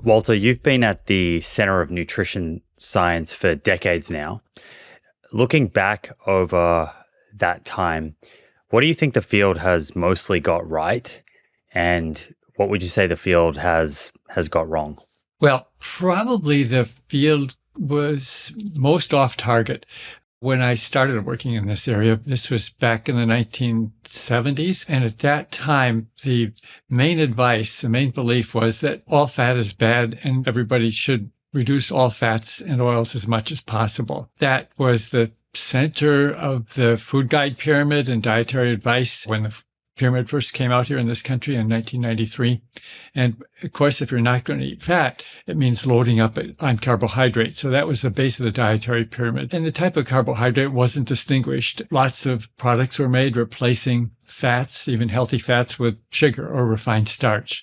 Walter, you've been at the center of nutrition science for decades now. Looking back over that time, what do you think the field has mostly got right? And what would you say the field has got wrong? Well, probably the field was most off target. When I started working in this area, this was back in the 1970s. And at that time, the main advice, the main belief was that all fat is bad and everybody should reduce all fats and oils as much as possible. That was the center of the food guide pyramid and dietary advice when the pyramid first came out here in this country in 1993. And of course, if you're not going to eat fat, it means loading up on carbohydrates. So that was the base of the dietary pyramid. And the type of carbohydrate wasn't distinguished. Lots of products were made replacing fats, even healthy fats, with sugar or refined starch.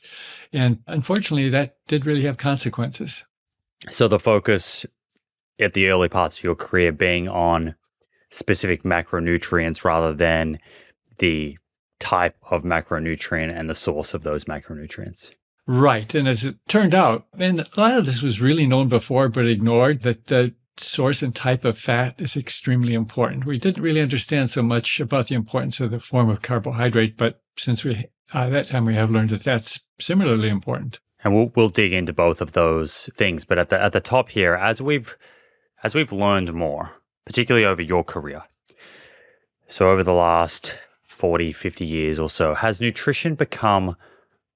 And unfortunately, that did really have consequences. So the focus at the early parts of your career being on specific macronutrients rather than the type of macronutrient and the source of those macronutrients. Right. And as it turned out, and a lot of this was really known before, but ignored, that the source and type of fat is extremely important. We didn't really understand so much about the importance of the form of carbohydrate, but since that time we have learned that that's similarly important. And we'll dig into both of those things. But at the top here, as we've learned more, particularly over your career, so over the last 40, 50 years or so, has nutrition become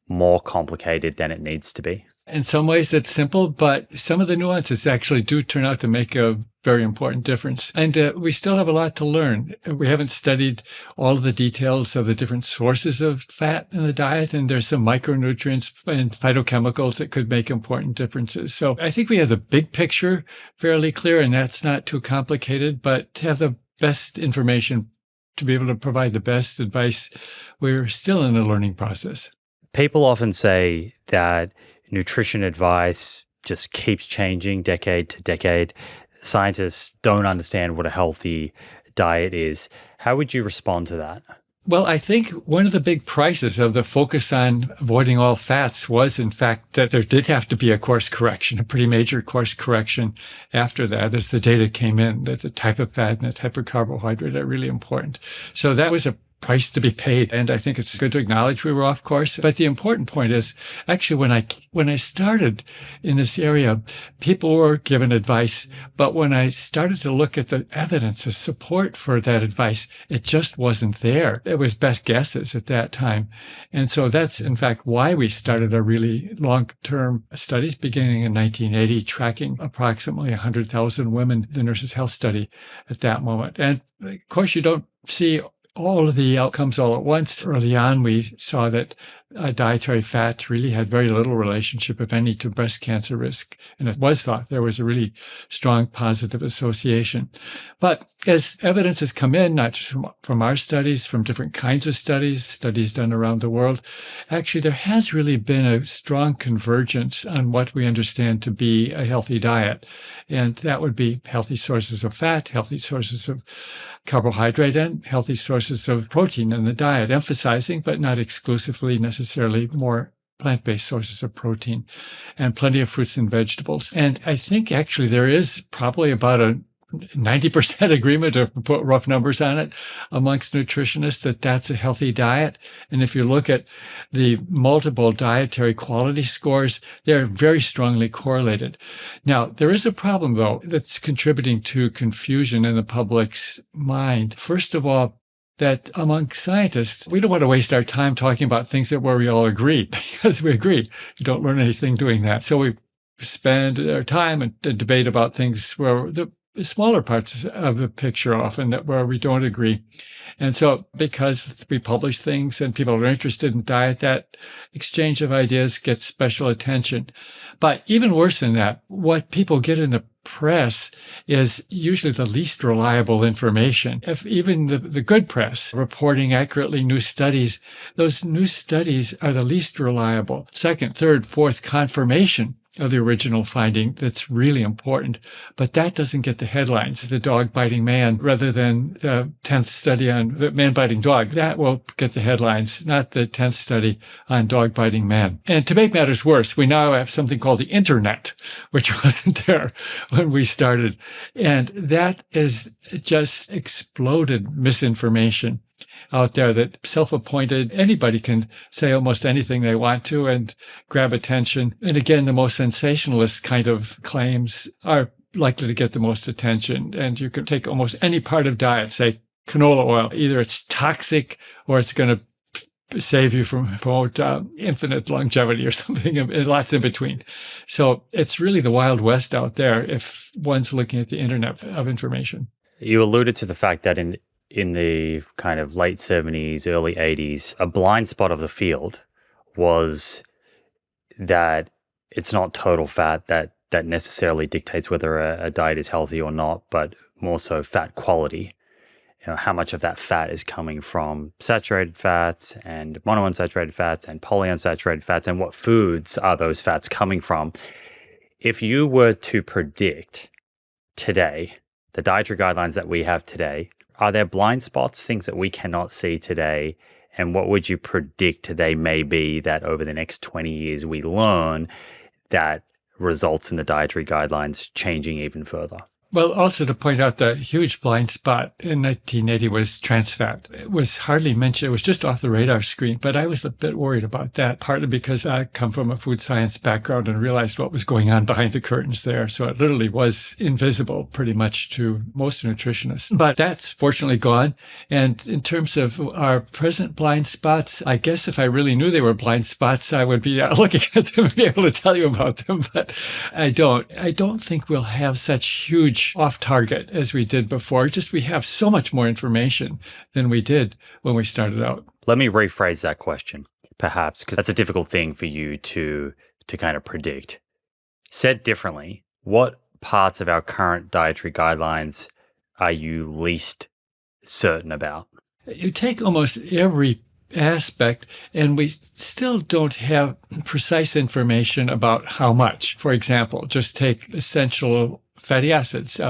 more complicated than it needs to be? In some ways, it's simple, but some of the nuances actually do turn out to make a very important difference. And we still have a lot to learn. We haven't studied all of the details of the different sources of fat in the diet, and there's some micronutrients and phytochemicals that could make important differences. So I think we have the big picture fairly clear, and that's not too complicated, but to have the best information to be able to provide the best advice, we're still in a learning process. People often say that nutrition advice just keeps changing decade to decade. Scientists don't understand what a healthy diet is. How would you respond to that? Well, I think one of the big prices of the focus on avoiding all fats was, in fact, that there did have to be a course correction, a pretty major course correction after that as the data came in, that the type of fat and the type of carbohydrate are really important. So that was a price to be paid. And I think it's good to acknowledge we were off course. But the important point is, actually, when I started in this area, people were given advice. But when I started to look at the evidence, the support for that advice, it just wasn't there. It was best guesses at that time. And so that's, in fact, why we started a really long-term studies beginning in 1980, tracking approximately 100,000 women, the Nurses' Health Study at that moment. And of course, you don't see all of the outcomes all at once. Early on, we saw that dietary fat really had very little relationship, if any, to breast cancer risk. And it was thought there was a really strong positive association. But as evidence has come in, not just from our studies, from different kinds of studies done around the world, actually there has really been a strong convergence on what we understand to be a healthy diet. And that would be healthy sources of fat, healthy sources of carbohydrate, and healthy sources of protein in the diet, emphasizing, but not exclusively necessarily, more plant-based sources of protein and plenty of fruits and vegetables. And I think actually there is probably about a 90% agreement, to put rough numbers on it, amongst nutritionists that that's a healthy diet. And if you look at the multiple dietary quality scores, they're very strongly correlated. Now, there is a problem, though, that's contributing to confusion in the public's mind. First of all, that among scientists, we don't want to waste our time talking about things where we all agree, because we agree. You don't learn anything doing that. So we spend our time and debate about things where the smaller parts of the picture often where we don't agree. And so because we publish things and people are interested in diet, that exchange of ideas gets special attention. But even worse than that, what people get in the press is usually the least reliable information. If even the good press reporting accurately new studies, those new studies are the least reliable. Second, third, fourth confirmation of the original finding that's really important, but that doesn't get the headlines. The dog biting man, rather than the 10th study on the man biting dog, that will get the headlines, not the 10th study on dog biting man. And to make matters worse, we now have something called the internet, which wasn't there when we started. And that is just exploded misinformation out there that self-appointed, anybody can say almost anything they want to and grab attention. And again, the most sensationalist kind of claims are likely to get the most attention. And you could take almost any part of diet, say canola oil, either it's toxic or it's going to save you from infinite longevity or something, and lots in between. So it's really the Wild West out there if one's looking at the internet of information. You alluded to the fact that in the kind of late 70s, early 80s, a blind spot of the field was that it's not total fat that necessarily dictates whether a diet is healthy or not, but more so fat quality. How much of that fat is coming from saturated fats and monounsaturated fats and polyunsaturated fats, and what foods are those fats coming from? If you were to predict today, the dietary guidelines that we have today, are there blind spots, things that we cannot see today? And what would you predict they may be that over the next 20 years we learn that results in the dietary guidelines changing even further? Well, also to point out the huge blind spot in 1980 was trans fat. It was hardly mentioned. It was just off the radar screen, but I was a bit worried about that, partly because I come from a food science background and realized what was going on behind the curtains there. So it literally was invisible pretty much to most nutritionists. But that's fortunately gone. And in terms of our present blind spots, I guess if I really knew they were blind spots, I would be looking at them and be able to tell you about them. But I don't. I don't think we'll have such huge off target as we did before. Just we have so much more information than we did when we started out. Let me rephrase that question, perhaps, because that's a difficult thing for you to kind of predict. Said differently, what parts of our current dietary guidelines are you least certain about? You take almost every aspect, and we still don't have precise information about how much. For example, just take essential fatty acids,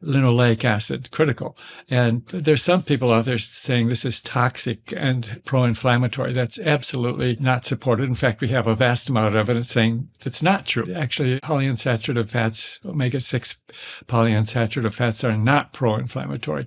linoleic acid, critical. And there's some people out there saying this is toxic and pro-inflammatory. That's absolutely not supported. In fact, we have a vast amount of evidence saying that's not true. Actually, polyunsaturated fats, omega-6 polyunsaturated fats are not pro-inflammatory.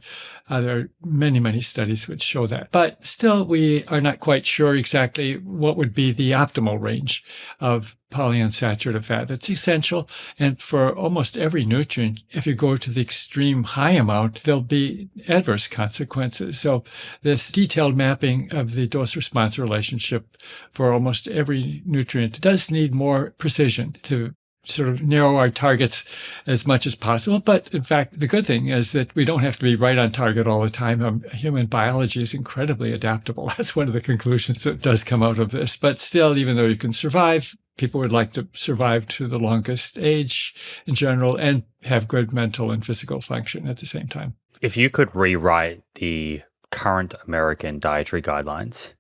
There are many, many studies which show that. But still, we are not quite sure exactly what would be the optimal range of polyunsaturated fat. It's essential. And for almost every nutrient, if you go to the extreme high amount, there'll be adverse consequences. So this detailed mapping of the dose-response relationship for almost every nutrient does need more precision to sort of narrow our targets as much as possible. But in fact, the good thing is that we don't have to be right on target all the time. Human biology is incredibly adaptable. That's one of the conclusions that does come out of this. But still, even though you can survive, people would like to survive to the longest age in general and have good mental and physical function at the same time. If you could rewrite the current American dietary guidelines,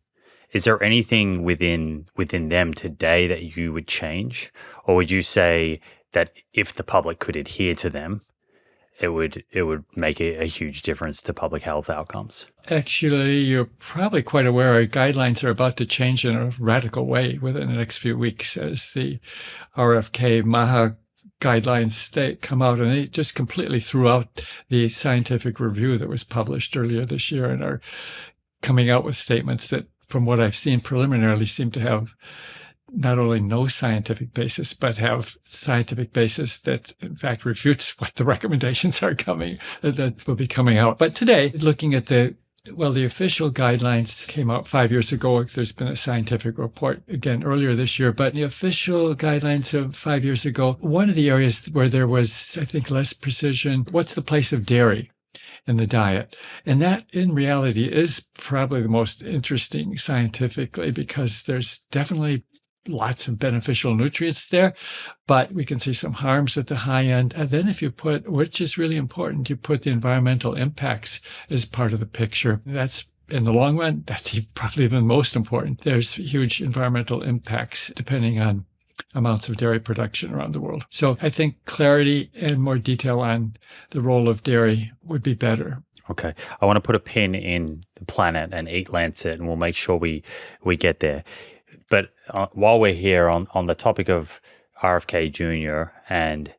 is there anything within them today that you would change? Or would you say that if the public could adhere to them, it would make a huge difference to public health outcomes? Actually, you're probably quite aware our guidelines are about to change in a radical way within the next few weeks as the RFK MAHA guidelines, they come out and they just completely threw out the scientific review that was published earlier this year and are coming out with statements that, from what I've seen preliminarily, seem to have not only no scientific basis, but have scientific basis that, in fact, refutes what the recommendations are that will be coming out. But today, looking at the official guidelines came out 5 years ago. There's been a scientific report again earlier this year, but the official guidelines of 5 years ago, one of the areas where there was, I think, less precision, what's the place of dairy in the diet? And that in reality is probably the most interesting scientifically, because there's definitely lots of beneficial nutrients there, but we can see some harms at the high end. And then if you put, which is really important, you put the environmental impacts as part of the picture. That's, in the long run, that's probably the most important. There's huge environmental impacts depending on amounts of dairy production around the world. So I think clarity and more detail on the role of dairy would be better. Okay. I want to put a pin in the Planet and Eat Lancet, and we'll make sure we get there. But while we're here on the topic of RFK Jr. and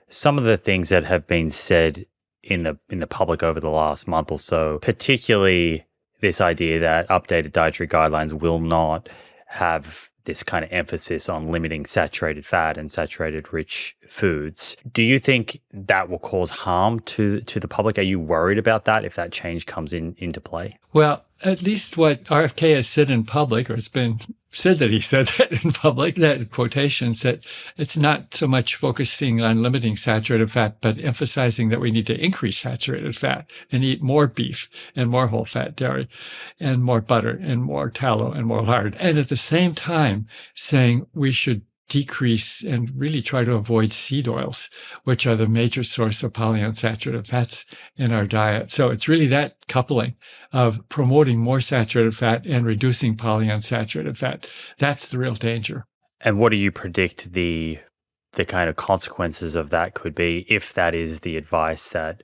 some of the things that have been said in the public over the last month or so, particularly this idea that updated dietary guidelines will not have this kind of emphasis on limiting saturated fat and saturated rich foods. Do you think that will cause harm to the public? Are you worried about that if that change comes into play? Well, at least what RFK has said in public, or it's been said that he said that in public, that quotations, that it's not so much focusing on limiting saturated fat, but emphasizing that we need to increase saturated fat and eat more beef and more whole fat dairy and more butter and more tallow and more lard. And at the same time saying we should decrease and really try to avoid seed oils, which are the major source of polyunsaturated fats in our diet. So it's really that coupling of promoting more saturated fat and reducing polyunsaturated fat. That's the real danger. And what do you predict the kind of consequences of that could be if that is the advice that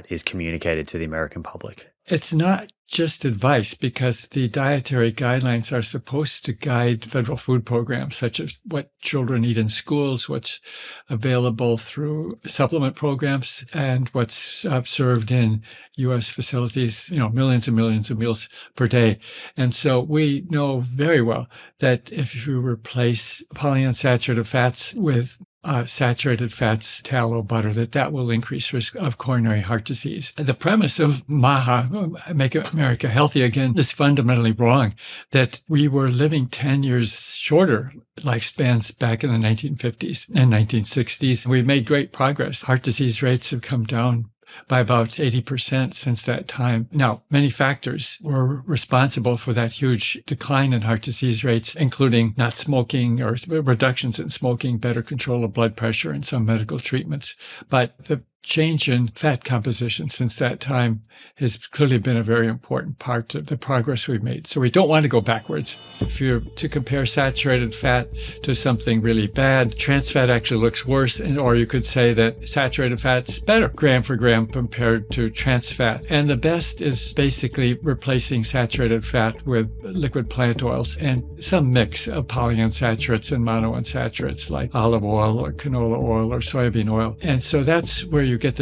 is communicated to the American public? It's not just advice, because the dietary guidelines are supposed to guide federal food programs, such as what children eat in schools, what's available through supplement programs, and what's served in U.S. facilities, millions and millions of meals per day. And so we know very well that if you replace polyunsaturated fats with saturated fats, tallow, butter, that will increase risk of coronary heart disease. The premise of MAHA, Make America Healthy Again, is fundamentally wrong, that we were living 10 years shorter lifespans back in the 1950s and 1960s. We made great progress. Heart disease rates have come down by about 80% since that time. Now, many factors were responsible for that huge decline in heart disease rates, including not smoking or reductions in smoking, better control of blood pressure, and some medical treatments. But the change in fat composition since that time has clearly been a very important part of the progress we've made. So we don't want to go backwards. If you're to compare saturated fat to something really bad, trans fat actually looks worse, or you could say that saturated fat's better gram for gram compared to trans fat. And the best is basically replacing saturated fat with liquid plant oils and some mix of polyunsaturates and monounsaturates like olive oil or canola oil or soybean oil. And so that's where you get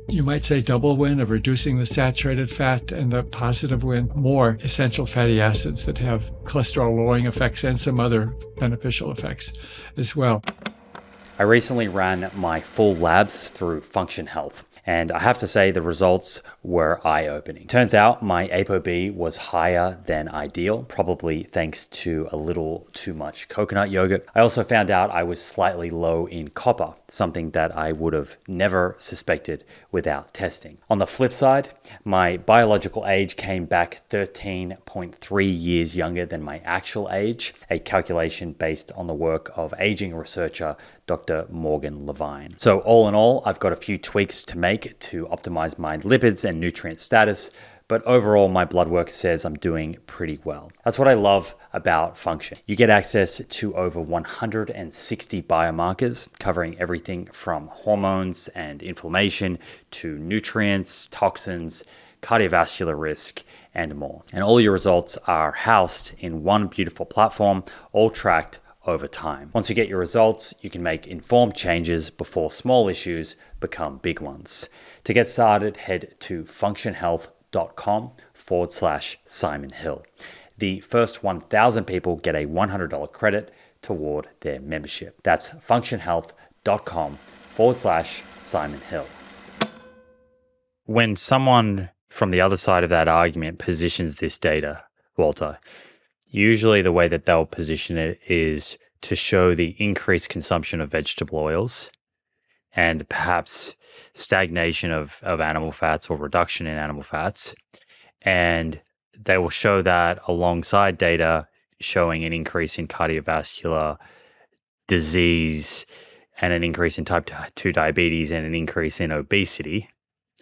you might say, double win of reducing the saturated fat, and the positive win, more essential fatty acids that have cholesterol lowering effects and some other beneficial effects as well. I recently ran my full labs through Function Health, and I have to say the results were eye-opening. Turns out my ApoB was higher than ideal, probably thanks to a little too much coconut yogurt. I also found out I was slightly low in copper, something that I would have never suspected without testing. On the flip side, my biological age came back 13.3 years younger than my actual age, a calculation based on the work of aging researcher Dr. Morgan Levine. So all in all, I've got a few tweaks to make to optimize my lipids and nutrient status, but overall my blood work says I'm doing pretty well. That's what I love about Function. You get access to over 160 biomarkers covering everything from hormones and inflammation to nutrients, toxins, cardiovascular risk, and more. And all your results are housed in one beautiful platform, all tracked over time. Once you get your results, you can make informed changes before small issues become big ones. To get started, head to functionhealth.com/Simon Hill. The first 1,000 people get a $100 credit toward their membership. That's functionhealth.com/Simon Hill. When someone from the other side of that argument positions this data, Walter, usually the way that they'll position it is to show the increased consumption of vegetable oils and perhaps stagnation of animal fats or reduction in animal fats. And they will show that alongside data showing an increase in cardiovascular disease and an increase in type 2 diabetes and an increase in obesity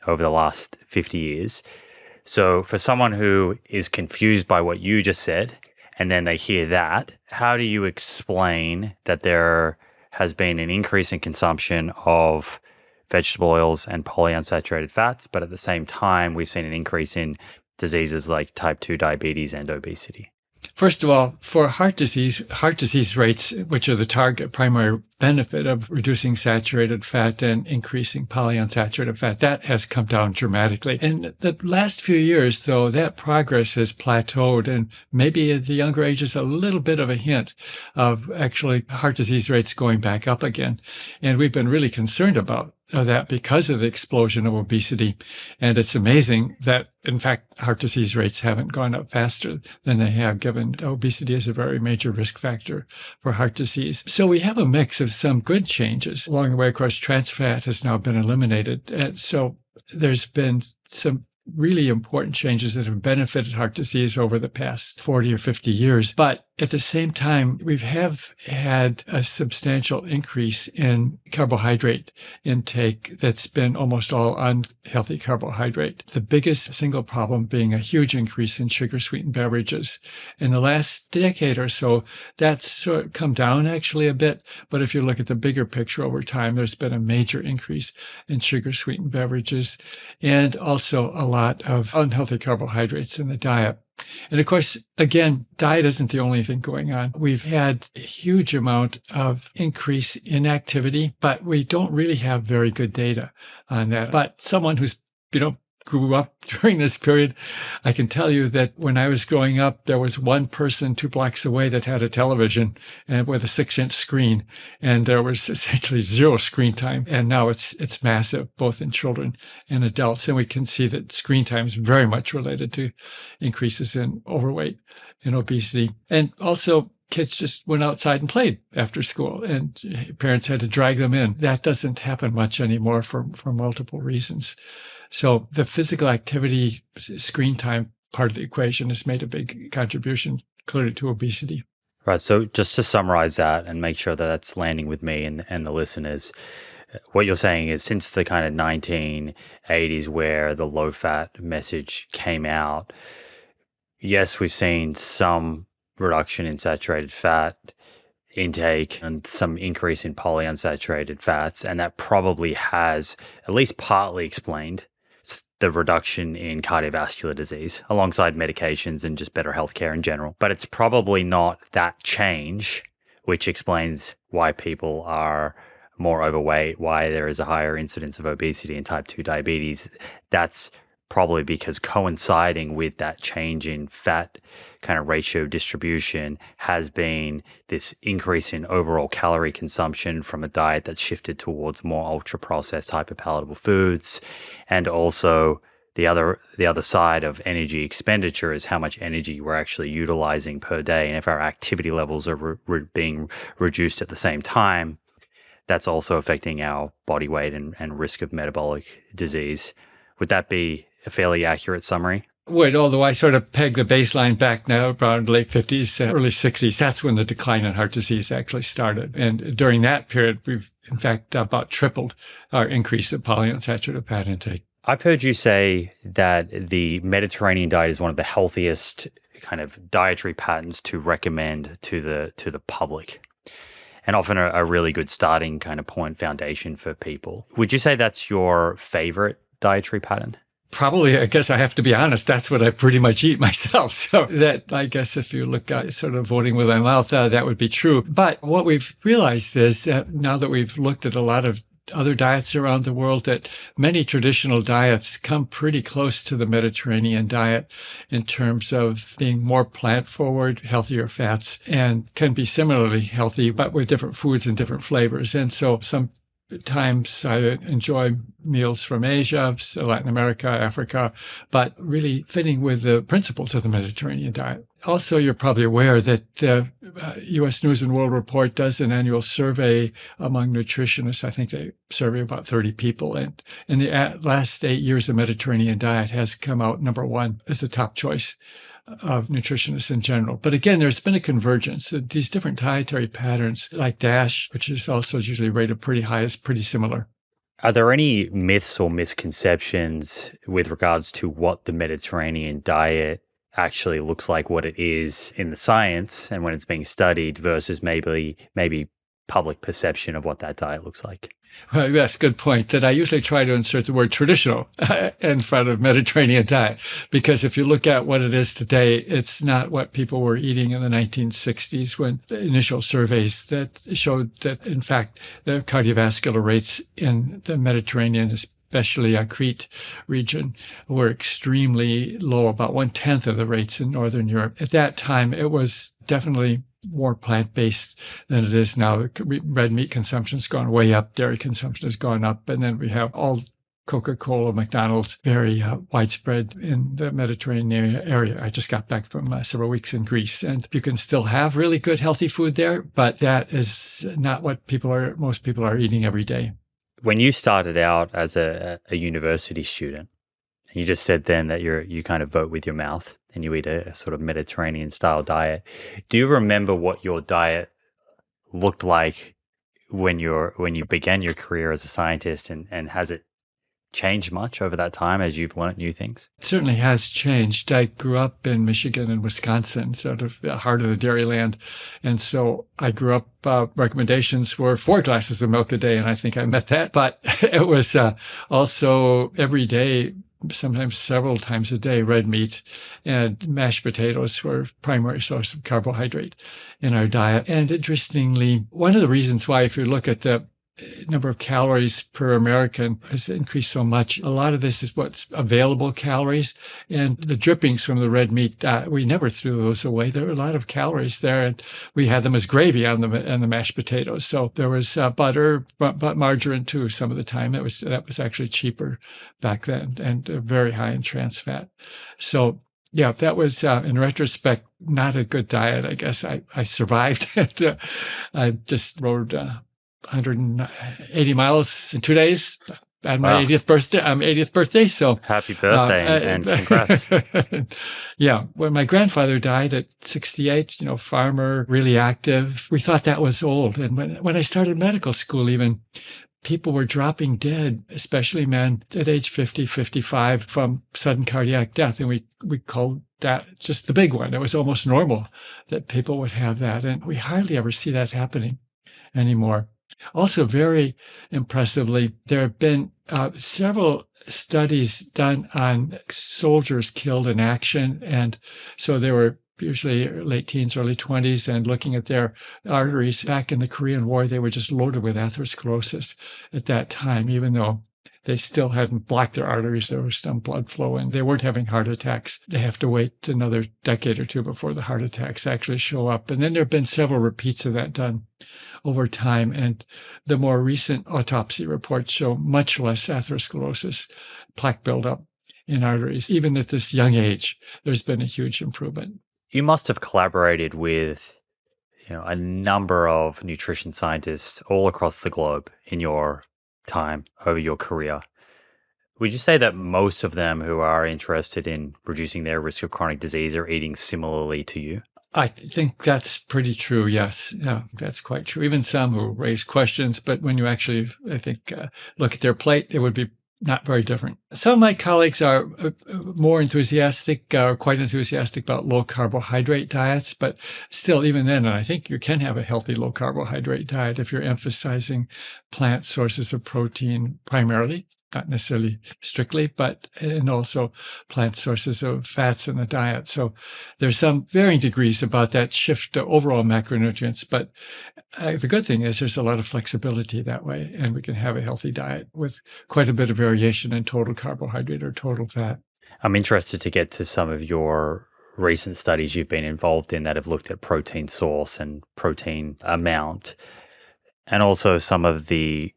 over the last 50 years. So for someone who is confused by what you just said and then they hear that, how do you explain that there has been an increase in consumption of vegetable oils and polyunsaturated fats, but at the same time, we've seen an increase in diseases like type 2 diabetes and obesity? First of all, for heart disease rates, which are the target primary benefit of reducing saturated fat and increasing polyunsaturated fat, that has come down dramatically. In the last few years, though, that progress has plateaued, and maybe at the younger ages, a little bit of a hint of actually heart disease rates going back up again. And we've been really concerned about that because of the explosion of obesity. And it's amazing that, in fact, heart disease rates haven't gone up faster than they have, given obesity is a very major risk factor for heart disease. So we have a mix of some good changes. Along the way, of course, trans fat has now been eliminated. And so there's been some really important changes that have benefited heart disease over the past 40 or 50 years. But at the same time, we have had a substantial increase in carbohydrate intake that's been almost all unhealthy carbohydrate. The biggest single problem being a huge increase in sugar-sweetened beverages. In the last decade or so, that's sort of come down actually a bit. But if you look at the bigger picture over time, there's been a major increase in sugar-sweetened beverages and also a lot of unhealthy carbohydrates in the diet. And of course, again, diet isn't the only thing going on. We've had a huge amount of increase in activity, but we don't really have very good data on that. But someone who's, grew up during this period, I can tell you that when I was growing up, there was one person 2 blocks away that had a television and with a 6-inch screen, and there was essentially zero screen time. And now it's massive, both in children and adults. And we can see that screen time is very much related to increases in overweight and obesity. And also, kids just went outside and played after school, and parents had to drag them in. That doesn't happen much anymore for multiple reasons. So the physical activity screen time part of the equation has made a big contribution clearly to obesity. Right. So just to summarize that and make sure that that's landing with me and the listeners, what you're saying is since the kind of 1980s where the low-fat message came out, yes, we've seen some reduction in saturated fat intake and some increase in polyunsaturated fats, and that probably has at least partly explained the reduction in cardiovascular disease alongside medications and just better healthcare in general. But it's probably not that change which explains why people are more overweight, why there is a higher incidence of obesity and type 2 diabetes. That's probably because coinciding with that change in fat kind of ratio distribution has been this increase in overall calorie consumption from a diet that's shifted towards more ultra-processed, hyper-palatable foods. And also the other side of energy expenditure is how much energy we're actually utilizing per day. And if our activity levels are being reduced at the same time, that's also affecting our body weight and risk of metabolic disease. Would that be a fairly accurate summary? Would, although I sort of peg the baseline back now around late 50s, early 60s. That's when the decline in heart disease actually started. And during that period, we've in fact about tripled our increase in polyunsaturated fat intake. I've heard you say that the Mediterranean diet is one of the healthiest kind of dietary patterns to recommend to the public, and often a really good starting kind of point foundation for people. Would you say that's your favorite dietary pattern? Probably, I guess I have to be honest, that's what I pretty much eat myself. So that, I guess if you look at sort of voting with my mouth, that would be true. But what we've realized is that now that we've looked at a lot of other diets around the world, that many traditional diets come pretty close to the Mediterranean diet in terms of being more plant forward, healthier fats, and can be similarly healthy, but with different foods and different flavors. And so sometimes I enjoy meals from Asia, so Latin America, Africa, but really fitting with the principles of the Mediterranean diet. Also, you're probably aware that the U.S. News and World Report does an annual survey among nutritionists. I think they survey about 30 people. And in the last 8 years, the Mediterranean diet has come out number one as the top choice of nutritionists in general. But again, there's been a convergence. These different dietary patterns, like DASH, which is also usually rated pretty high, is pretty similar. Are there any myths or misconceptions with regards to what the Mediterranean diet actually looks like what it is in the science and when it's being studied versus maybe public perception of what that diet looks like. Well, yes, good point. That I usually try to insert the word traditional in front of Mediterranean diet, because if you look at what it is today, it's not what people were eating in the 1960s when the initial surveys that showed that, in fact, the cardiovascular rates in the Mediterranean, especially Crete region, were extremely low, about 1/10 of the rates in Northern Europe. At that time, it was definitely more plant-based than it is now. Red meat consumption has gone way up. Dairy consumption has gone up. And then we have all Coca-Cola, McDonald's, very widespread in the Mediterranean area. I just got back from several weeks in Greece, and you can still have really good, healthy food there, but that is not what most people are eating every day. When you started out as a university student, you just said then that you kind of vote with your mouth and you eat a sort of Mediterranean style diet. Do you remember what your diet looked like when you began your career as a scientist, and has it changed much over that time as you've learned new things? It certainly has changed. I grew up in Michigan and Wisconsin, sort of the heart of the dairy land. And so I grew up, recommendations were 4 glasses of milk a day, and I think I met that. But it was also every day, sometimes several times a day, red meat and mashed potatoes were primary source of carbohydrate in our diet. And interestingly, one of the reasons why, if you look at the number of calories per American has increased so much. A lot of this is what's available calories, and the drippings from the red meat, we never threw those away. There were a lot of calories there, and we had them as gravy on the mashed potatoes. So there was butter, but margarine too. Some of the time that was actually cheaper back then, and very high in trans fat. So yeah, that was, in retrospect, not a good diet. I guess I survived. I just rode 180 miles in 2 days on my 80th birthday. So happy birthday and congrats. Yeah. When my grandfather died at 68, farmer, really active, we thought that was old. And when I started medical school, even people were dropping dead, especially men at age 50, 55 from sudden cardiac death. And we called that just the big one. It was almost normal that people would have that. And we hardly ever see that happening anymore. Also, very impressively, there have been several studies done on soldiers killed in action. And so they were usually late teens, early 20s, and looking at their arteries. Back in the Korean War, they were just loaded with atherosclerosis at that time, even though they still hadn't blocked their arteries. There was some blood flow, and they weren't having heart attacks. They have to wait another decade or two before the heart attacks actually show up. And then there have been several repeats of that done over time. And the more recent autopsy reports show much less atherosclerosis, plaque buildup in arteries. Even at this young age, there's been a huge improvement. You must have collaborated with a number of nutrition scientists all across the globe in your time over your career. Would you say that most of them who are interested in reducing their risk of chronic disease are eating similarly to you? I think that's pretty true. Yes. Yeah, that's quite true. Even some who raise questions, but when you actually, I think, look at their plate, it would be not very different. Some of my colleagues are more enthusiastic, or quite enthusiastic about low carbohydrate diets, but still, even then, I think you can have a healthy low carbohydrate diet if you're emphasizing plant sources of protein primarily, not necessarily strictly, and also plant sources of fats in the diet. So there's some varying degrees about that shift to overall macronutrients, but the good thing is there's a lot of flexibility that way, and we can have a healthy diet with quite a bit of variation in total carbohydrate or total fat. I'm interested to get to some of your recent studies you've been involved in that have looked at protein source and protein amount, and also some of the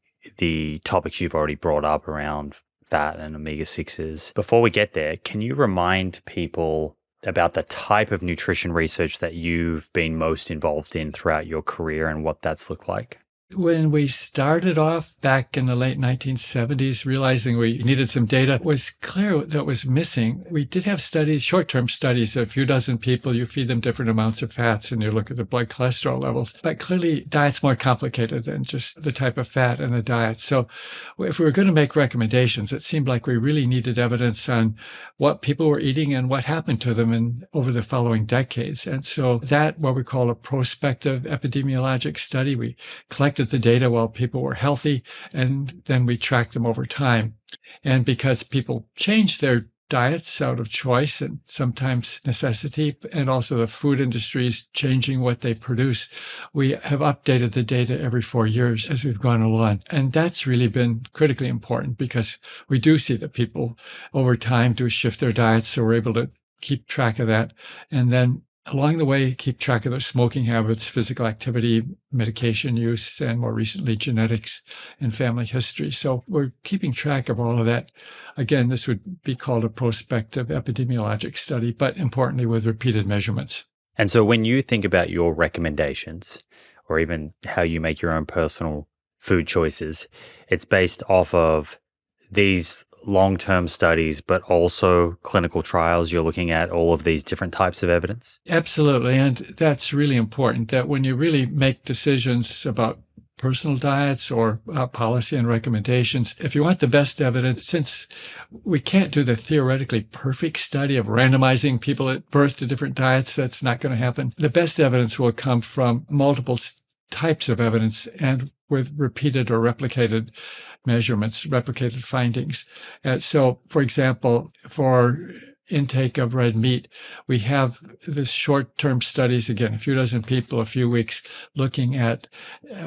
topics you've already brought up around fat and omega-6s. Before we get there, can you remind people about the type of nutrition research that you've been most involved in throughout your career and what that's looked like? When we started off back in the late 1970s, realizing we needed some data, it was clear that was missing. We did have studies, short-term studies, of a few dozen people, you feed them different amounts of fats and you look at the blood cholesterol levels. But clearly, diet's more complicated than just the type of fat in the diet. So if we were going to make recommendations, it seemed like we really needed evidence on what people were eating and what happened to them over the following decades. And so that, what we call a prospective epidemiologic study, we collected the data while people were healthy, and then we tracked them over time. And because people changed their diets out of choice and sometimes necessity, and also the food industry is changing what they produce, we have updated the data every 4 years as we've gone along. And that's really been critically important because we do see that people over time do shift their diets, so we're able to keep track of that. And then along the way, keep track of their smoking habits, physical activity, medication use, and more recently, genetics and family history. So we're keeping track of all of that. Again, this would be called a prospective epidemiologic study, but importantly, with repeated measurements. And so when you think about your recommendations, or even how you make your own personal food choices, it's based off of these long-term studies, but also clinical trials. You're looking at all of these different types of evidence. Absolutely. And that's really important, that when you really make decisions about personal diets or policy and recommendations, if you want the best evidence, since we can't do the theoretically perfect study of randomizing people at birth to different diets, that's not going to happen. The best evidence will come from multiple types of evidence and with repeated or replicated measurements, replicated findings. So, for example, for intake of red meat, we have this short-term studies, again, a few dozen people, a few weeks, looking at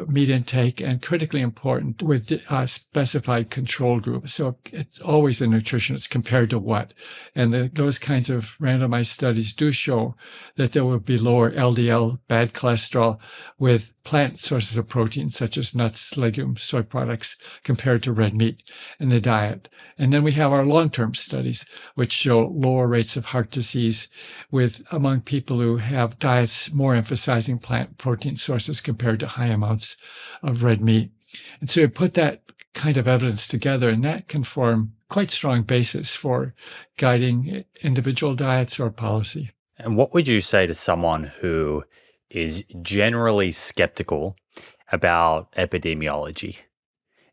meat intake, and critically important with a specified control group. So it's always in nutrition, it's compared to what. And those kinds of randomized studies do show that there will be lower LDL, bad cholesterol, with plant sources of protein, such as nuts, legumes, soy products, compared to red meat in the diet. And then we have our long-term studies, which show lower rates of heart disease among people who have diets more emphasizing plant protein sources compared to high amounts of red meat. And so you put that kind of evidence together, and that can form quite strong basis for guiding individual diets or policy. And what would you say to someone who is generally skeptical about epidemiology,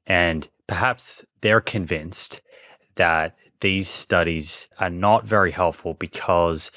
and perhaps they're convinced that these studies are not very helpful because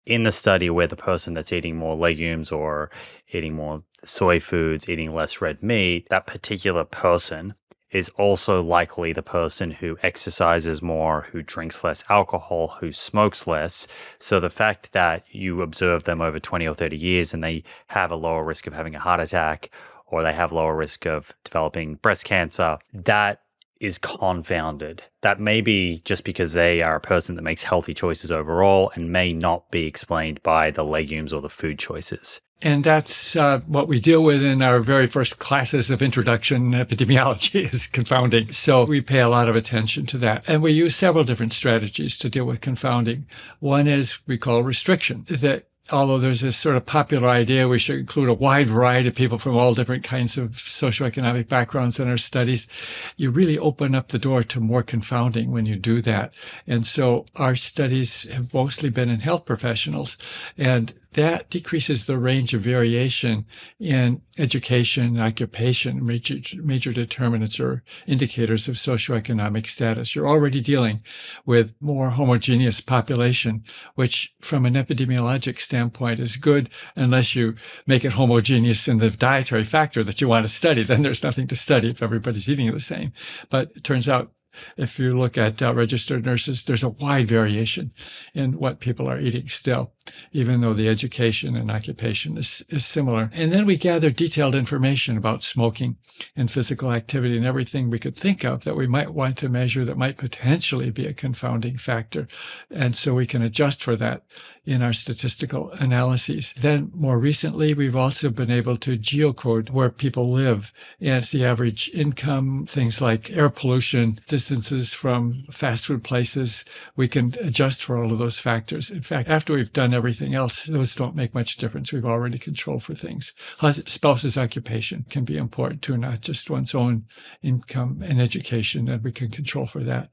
in the study where the person that's eating more legumes or eating more soy foods, eating less red meat, that particular person is also likely the person who exercises more, who drinks less alcohol, who smokes less. So the fact that you observe them over 20 or 30 years and they have a lower risk of having a heart attack, or they have lower risk of developing breast cancer, that is confounded. That may be just because they are a person that makes healthy choices overall and may not be explained by the legumes or the food choices. And that's what we deal with in our very first classes of introduction epidemiology is confounding. So we pay a lot of attention to that. And we use several different strategies to deal with confounding. One is we call restriction, that although there's this sort of popular idea we should include a wide variety of people from all different kinds of socioeconomic backgrounds in our studies, you really open up the door to more confounding when you do that. And so our studies have mostly been in health professionals, and that decreases the range of variation in education, occupation, major determinants or indicators of socioeconomic status. You're already dealing with more homogeneous population, which from an epidemiologic standpoint is good unless you make it homogeneous in the dietary factor that you want to study. Then there's nothing to study if everybody's eating the same. But it turns out if you look at registered nurses, there's a wide variation in what people are eating still, even though the education and occupation is similar. And then we gather detailed information about smoking and physical activity and everything we could think of that we might want to measure that might potentially be a confounding factor. And so we can adjust for that in our statistical analyses. Then more recently, we've also been able to geocode where people live as the average income, things like air pollution, distances from fast food places. We can adjust for all of those factors. In fact, after we've done everything else, those don't make much difference. We've already controlled for things. Spouse's occupation can be important too, not just one's own income and education, and we can control for that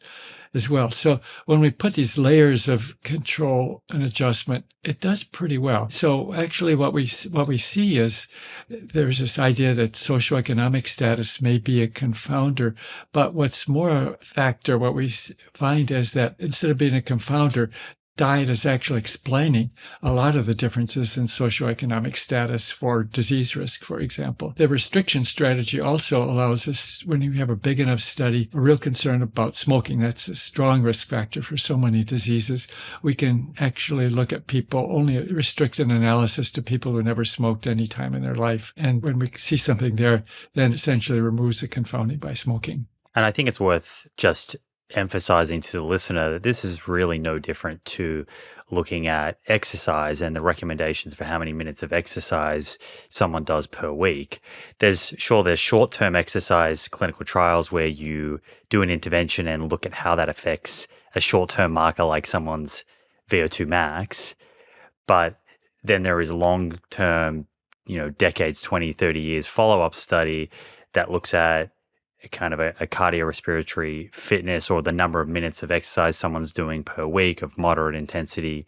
as well. So when we put these layers of control and adjustment, it does pretty well. So actually what we see is there's this idea that socioeconomic status may be a confounder, but what's more a factor, what we find is that instead of being a confounder, diet is actually explaining a lot of the differences in socioeconomic status for disease risk, for example. The restriction strategy also allows us, when you have a big enough study, a real concern about smoking, that's a strong risk factor for so many diseases. We can actually look at people, only restrict an analysis to people who never smoked any time in their life. And when we see something there, then essentially removes the confounding by smoking. And I think it's worth just emphasizing to the listener that this is really no different to looking at exercise and the recommendations for how many minutes of exercise someone does per week. There's short-term exercise clinical trials where you do an intervention and look at how that affects a short-term marker like someone's VO2 max. But then there is long-term, decades, 20, 30 years follow-up study that looks at kind of a cardiorespiratory fitness or the number of minutes of exercise someone's doing per week of moderate intensity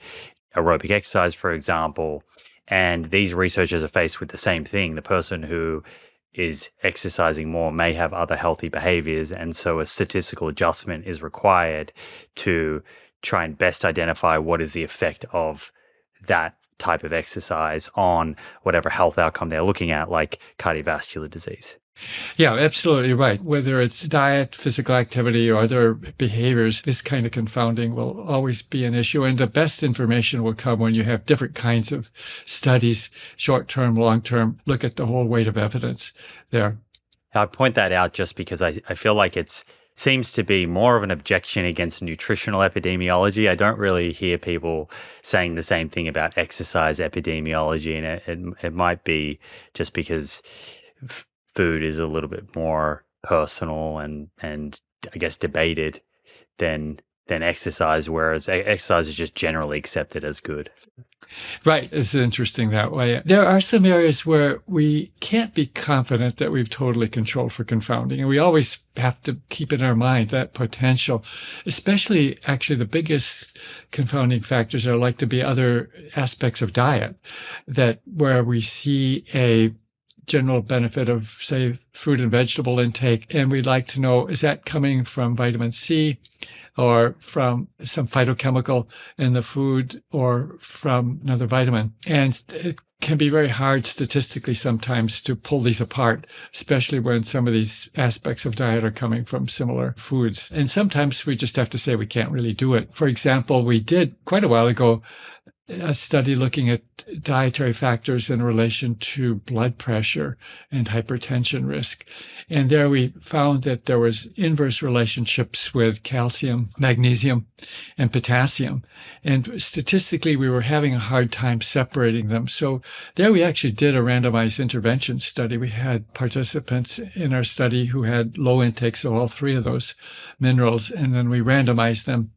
aerobic exercise, for example. And these researchers are faced with the same thing. The person who is exercising more may have other healthy behaviors. And so a statistical adjustment is required to try and best identify what is the effect of that type of exercise on whatever health outcome they're looking at, like cardiovascular disease. Yeah, absolutely right. Whether it's diet, physical activity, or other behaviors, this kind of confounding will always be an issue. And the best information will come when you have different kinds of studies, short-term, long-term, look at the whole weight of evidence there. I point that out just because I feel like it seems to be more of an objection against nutritional epidemiology. I don't really hear people saying the same thing about exercise epidemiology, and it might be just because food is a little bit more personal and I guess debated than exercise, whereas exercise is just generally accepted as good. Right. It's interesting that way. There are some areas where we can't be confident that we've totally controlled for confounding. And we always have to keep in our mind that potential, especially actually the biggest confounding factors are like to be other aspects of diet that where we see a general benefit of, say, fruit and vegetable intake. And we'd like to know, is that coming from vitamin C or from some phytochemical in the food or from another vitamin? And it can be very hard statistically sometimes to pull these apart, especially when some of these aspects of diet are coming from similar foods. And sometimes we just have to say we can't really do it. For example, we did quite a while ago a study looking at dietary factors in relation to blood pressure and hypertension risk. And there we found that there was inverse relationships with calcium, magnesium, and potassium. And statistically, we were having a hard time separating them. So there we actually did a randomized intervention study. We had participants in our study who had low intakes of all three of those minerals. And then we randomized them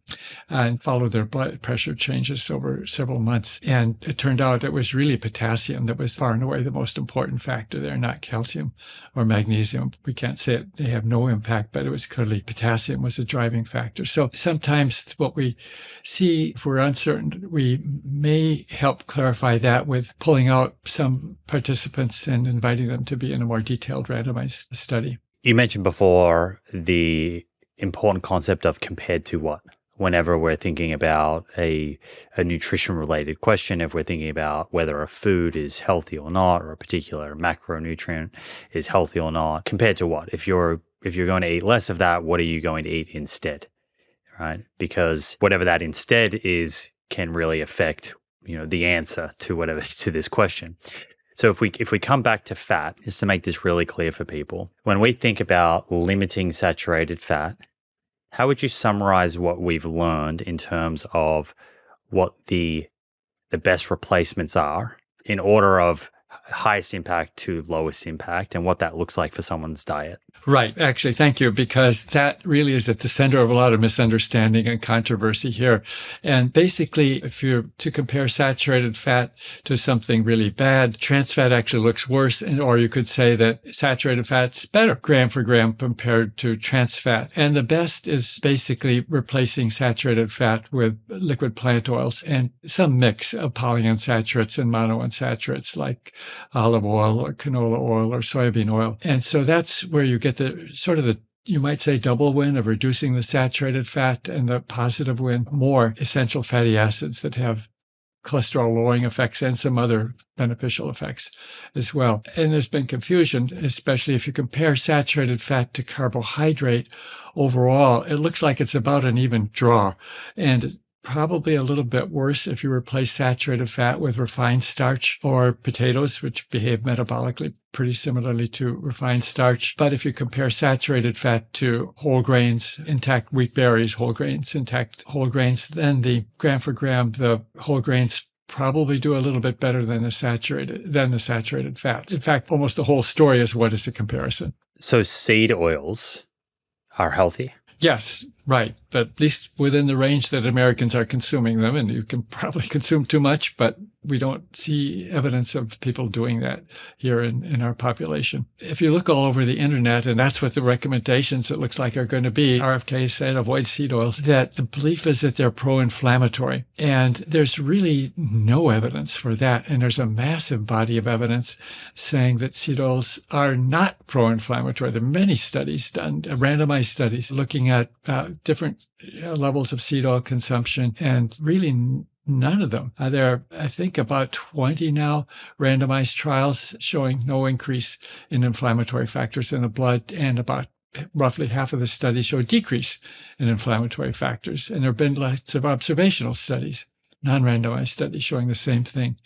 and followed their blood pressure changes over several months. And it turned out it was really potassium that was far and away the most important factor there, not calcium or magnesium. We can't say it, they have no impact, but it was clearly potassium was a driving factor. So sometimes what we see, if we're uncertain, we may help clarify that with pulling out some participants and inviting them to be in a more detailed randomized study. You mentioned before the important concept of compared to what? Whenever we're thinking about a nutrition-related question, if we're thinking about whether a food is healthy or not, or a particular macronutrient is healthy or not, compared to what? If you're going to eat less of that, what are you going to eat instead? Right? Because whatever that instead is can really affect, the answer to this question. So if we come back to fat, just to make this really clear for people, when we think about limiting saturated fat, how would you summarize what we've learned in terms of what the the best replacements are in order of highest impact to lowest impact and what that looks like for someone's diet. Right. Actually, thank you, because that really is at the center of a lot of misunderstanding and controversy here. And basically, if you're to compare saturated fat to something really bad, trans fat actually looks worse. Or you could say that saturated fat's better gram for gram compared to trans fat. And the best is basically replacing saturated fat with liquid plant oils and some mix of polyunsaturates and monounsaturates like olive oil or canola oil or soybean oil. And so that's where you get the sort of the, you might say, double win of reducing the saturated fat, and the positive win, more essential fatty acids that have cholesterol lowering effects and some other beneficial effects as well. And there's been confusion, especially if you compare saturated fat to carbohydrate overall. It looks like it's about an even draw, and probably a little bit worse if you replace saturated fat with refined starch or potatoes, which behave metabolically pretty similarly to refined starch. But if you compare saturated fat to whole grains, intact wheat berries, whole grains, intact whole grains, then the gram for gram, the whole grains probably do a little bit better than the saturated fats. In fact, almost the whole story is, what is the comparison? So seed oils are healthy? Yes, right. But at least within the range that Americans are consuming them. And you can probably consume too much, but we don't see evidence of people doing that here in our population. If you look all over the internet, and that's what the recommendations, it looks like, are going to be, RFK said, avoid seed oils, that the belief is that they're pro-inflammatory. And there's really no evidence for that. And there's a massive body of evidence saying that seed oils are not pro-inflammatory. There are many studies done, randomized studies, looking at different levels of seed oil consumption, and really none of them. There are, I think, about 20 now randomized trials showing no increase in inflammatory factors in the blood, and about roughly half of the studies show decrease in inflammatory factors. And there have been lots of observational studies, non-randomized studies, showing the same thing.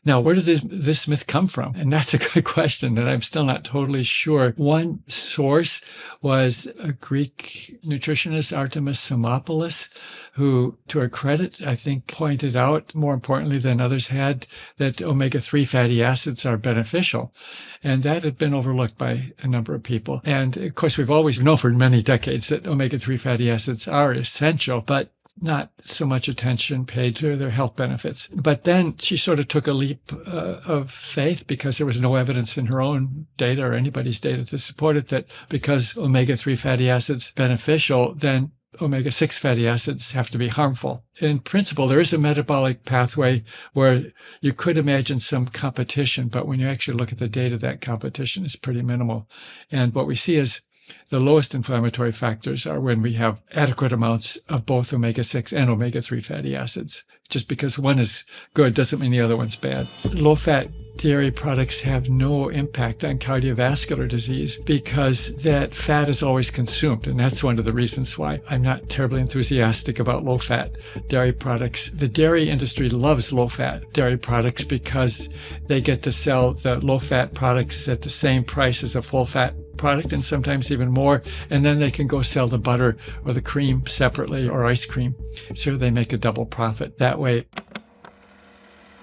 Now, where did this myth come from? And that's a good question that I'm still not totally sure. One source was a Greek nutritionist, Artemis Simopoulos, who, to her credit, I think pointed out, more importantly than others had, that omega-3 fatty acids are beneficial. And that had been overlooked by a number of people. And of course, we've always known for many decades that omega-3 fatty acids are essential, but not so much attention paid to their health benefits. But then she sort of took a leap of faith, because there was no evidence in her own data or anybody's data to support it, that because omega-3 fatty acids beneficial, then omega-6 fatty acids have to be harmful. In principle, there is a metabolic pathway where you could imagine some competition, but when you actually look at the data, that competition is pretty minimal. And what we see is the lowest inflammatory factors are when we have adequate amounts of both omega-6 and omega-3 fatty acids. Just because one is good doesn't mean the other one's bad. Low-fat dairy products have no impact on cardiovascular disease because that fat is always consumed. And that's one of the reasons why I'm not terribly enthusiastic about low-fat dairy products. The dairy industry loves low-fat dairy products because they get to sell the low-fat products at the same price as a full-fat product, and sometimes even more, and then they can go sell the butter or the cream separately, or ice cream, so they make a double profit that way.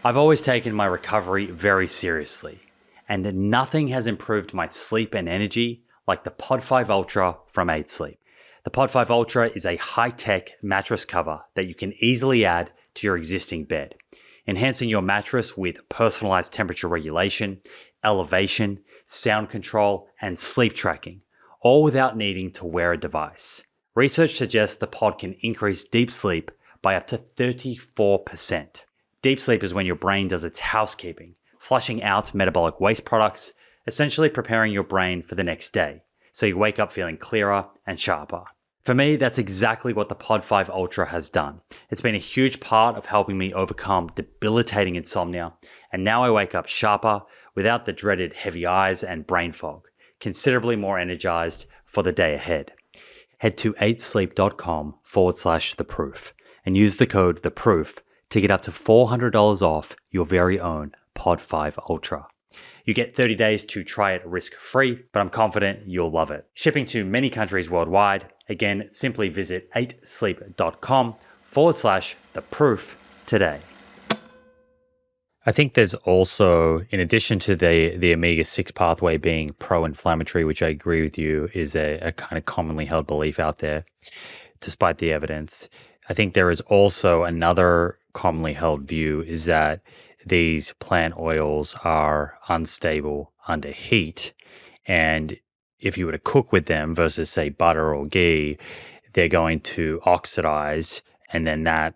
I've always taken my recovery very seriously, and nothing has improved my sleep and energy like the Pod 5 Ultra from 8 Sleep. The Pod 5 Ultra is a high-tech mattress cover that you can easily add to your existing bed, enhancing your mattress with personalized temperature regulation, elevation, sound control, and sleep tracking, all without needing to wear a device. Research suggests the pod can increase deep sleep by up to 34%. Deep sleep is when your brain does its housekeeping, flushing out metabolic waste products, essentially preparing your brain for the next day, so you wake up feeling clearer and sharper. For me, that's exactly what the Pod 5 Ultra has done. It's been a huge part of helping me overcome debilitating insomnia, and now I wake up sharper without the dreaded heavy eyes and brain fog, considerably more energized for the day ahead. Head to 8sleep.com/theproof and use the code THEPROOF to get up to $400 off your very own Pod 5 Ultra. You get 30 days to try it risk-free, but I'm confident you'll love it. Shipping to many countries worldwide. Again, simply visit 8sleep.com/theproof today. I think there's also, in addition to the omega-6 pathway being pro-inflammatory, which I agree with you is a kind of commonly held belief out there, despite the evidence, I think there is also another commonly held view is that these plant oils are unstable under heat. And if you were to cook with them versus, say, butter or ghee, they're going to oxidize, and then that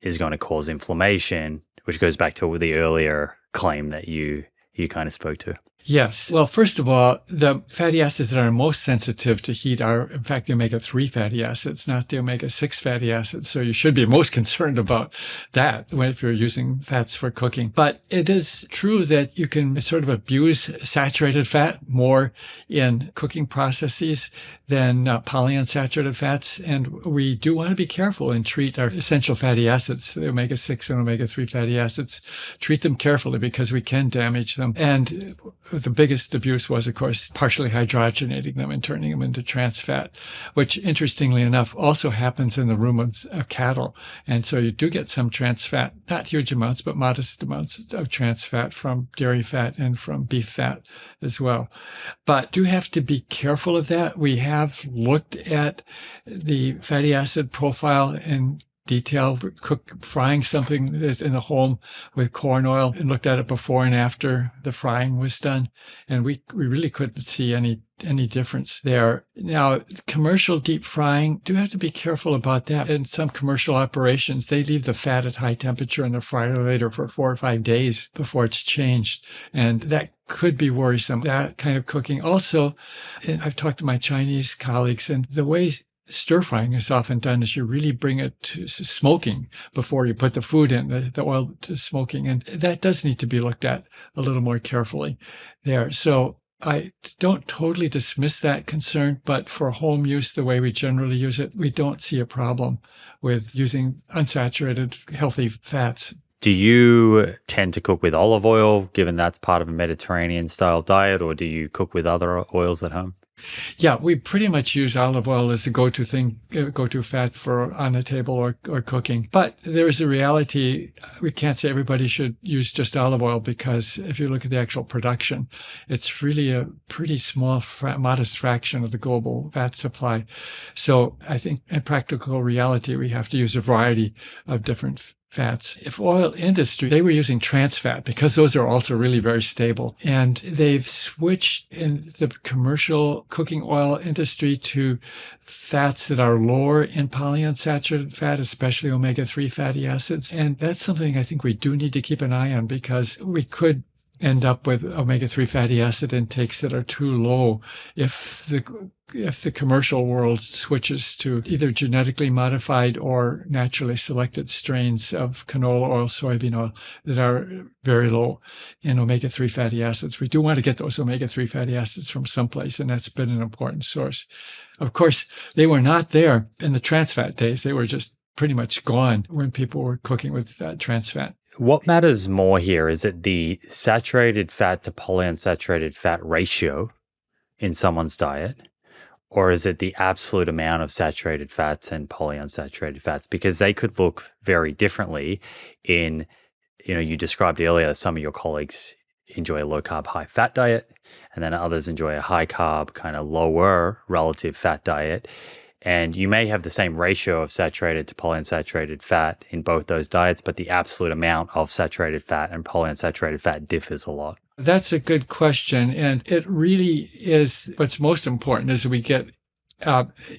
is going to cause inflammation, which goes back to the earlier claim that you kind of spoke to. Yes. Well, first of all, the fatty acids that are most sensitive to heat are, in fact, the omega-3 fatty acids, not the omega-6 fatty acids. So you should be most concerned about that if you're using fats for cooking. But it is true that you can sort of abuse saturated fat more in cooking processes than polyunsaturated fats. And we do want to be careful and treat our essential fatty acids, the omega-6 and omega-3 fatty acids, treat them carefully because we can damage them. And the biggest abuse was, of course, partially hydrogenating them and turning them into trans fat, which, interestingly enough, also happens in the rumen of cattle. And so you do get some trans fat, not huge amounts, but modest amounts of trans fat from dairy fat and from beef fat as well. But do have to be careful of that. We have looked at the fatty acid profile in detail, frying something in the home with corn oil, and looked at it before and after the frying was done. And we really couldn't see any difference there. Now, commercial deep frying, do have to be careful about that. In some commercial operations, they leave the fat at high temperature in the fryer for 4 or 5 days before it's changed. And that could be worrisome, that kind of cooking. Also, I've talked to my Chinese colleagues, and the way stir frying is often done is you really bring it to smoking before you put the food in, the oil to smoking. And that does need to be looked at a little more carefully there. So I don't totally dismiss that concern, but for home use, the way we generally use it, we don't see a problem with using unsaturated, healthy fats. Do you tend to cook with olive oil, given that's part of a Mediterranean-style diet, or do you cook with other oils at home? Yeah, we pretty much use olive oil as the go-to fat for on the table or cooking. But there is a reality. We can't say everybody should use just olive oil, because if you look at the actual production, it's really a pretty small, modest fraction of the global fat supply. So I think in practical reality, we have to use a variety of different fats. If oil industry, they were using trans fat because those are also really very stable. And they've switched in the commercial cooking oil industry to fats that are lower in polyunsaturated fat, especially omega-3 fatty acids. And that's something I think we do need to keep an eye on, because we could end up with omega-3 fatty acid intakes that are too low if the commercial world switches to either genetically modified or naturally selected strains of canola oil, soybean oil that are very low in omega-3 fatty acids. We do want to get those omega-3 fatty acids from someplace, and that's been an important source. Of course, they were not there in the trans fat days. They were just pretty much gone when people were cooking with trans fat. What matters more here? Is it the saturated fat to polyunsaturated fat ratio in someone's diet? Or is it the absolute amount of saturated fats and polyunsaturated fats? Because they could look very differently in, you described earlier, some of your colleagues enjoy a low carb, high fat diet, and then others enjoy a high carb, kind of lower relative fat diet. And you may have the same ratio of saturated to polyunsaturated fat in both those diets, but the absolute amount of saturated fat and polyunsaturated fat differs a lot. That's a good question. And it really is, what's most important is we get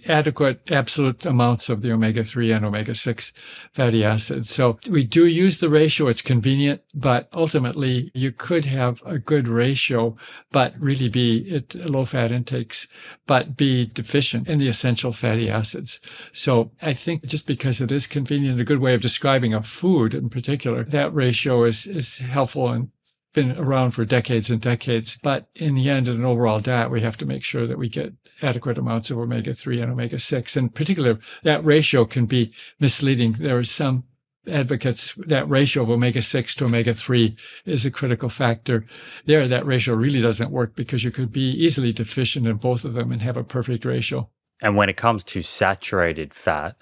adequate absolute amounts of the omega-3 and omega-6 fatty acids. So we do use the ratio. It's convenient, but ultimately you could have a good ratio, but really be at low fat intakes, but be deficient in the essential fatty acids. So I think just because it is convenient, a good way of describing a food in particular, that ratio is helpful and been around for decades and decades. But in the end, in an overall diet, we have to make sure that we get adequate amounts of omega-3 and omega-6. In particular, that ratio can be misleading. There are some advocates that ratio of omega-6 to omega-3 is a critical factor. There, that ratio really doesn't work, because you could be easily deficient in both of them and have a perfect ratio. And when it comes to saturated fat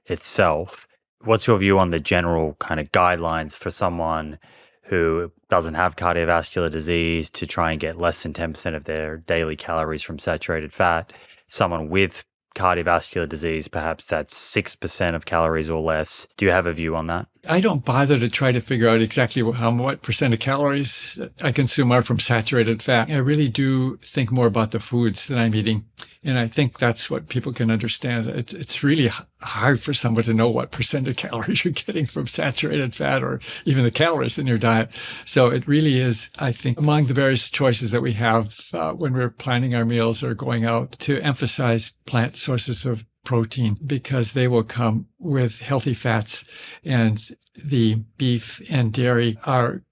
itself, what's your view on the general kind of guidelines for someone who doesn't have cardiovascular disease to try and get less than 10% of their daily calories from saturated fat. Someone with cardiovascular disease, perhaps that's 6% of calories or less. Do you have a view on that? I don't bother to try to figure out exactly what percent of calories I consume are from saturated fat. I really do think more about the foods that I'm eating. And I think that's what people can understand. It's really hard for someone to know what percent of calories you're getting from saturated fat or even the calories in your diet. So it really is, I think, among the various choices that we have when we're planning our meals or going out, to emphasize plant sources of protein, because they will come with healthy fats, and the beef and dairy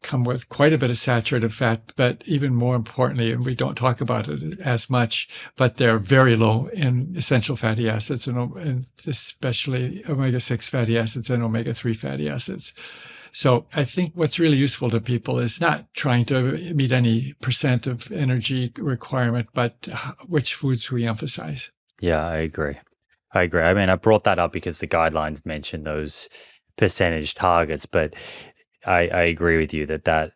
come with quite a bit of saturated fat, but even more importantly, and we don't talk about it as much, but they're very low in essential fatty acids, and especially omega-6 fatty acids and omega-3 fatty acids. So I think what's really useful to people is not trying to meet any percent of energy requirement, but which foods we emphasize. Yeah, I agree. I mean, I brought that up because the guidelines mention those percentage targets, but I agree with you that's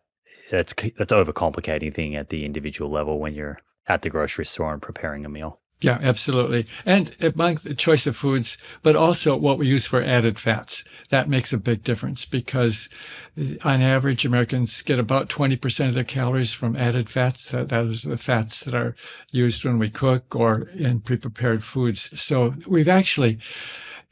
overcomplicating things at the individual level when you're at the grocery store and preparing a meal. Yeah, absolutely. And among the choice of foods, but also what we use for added fats, that makes a big difference, because on average, Americans get about 20% of their calories from added fats. That is the fats that are used when we cook or in pre-prepared foods. So we've actually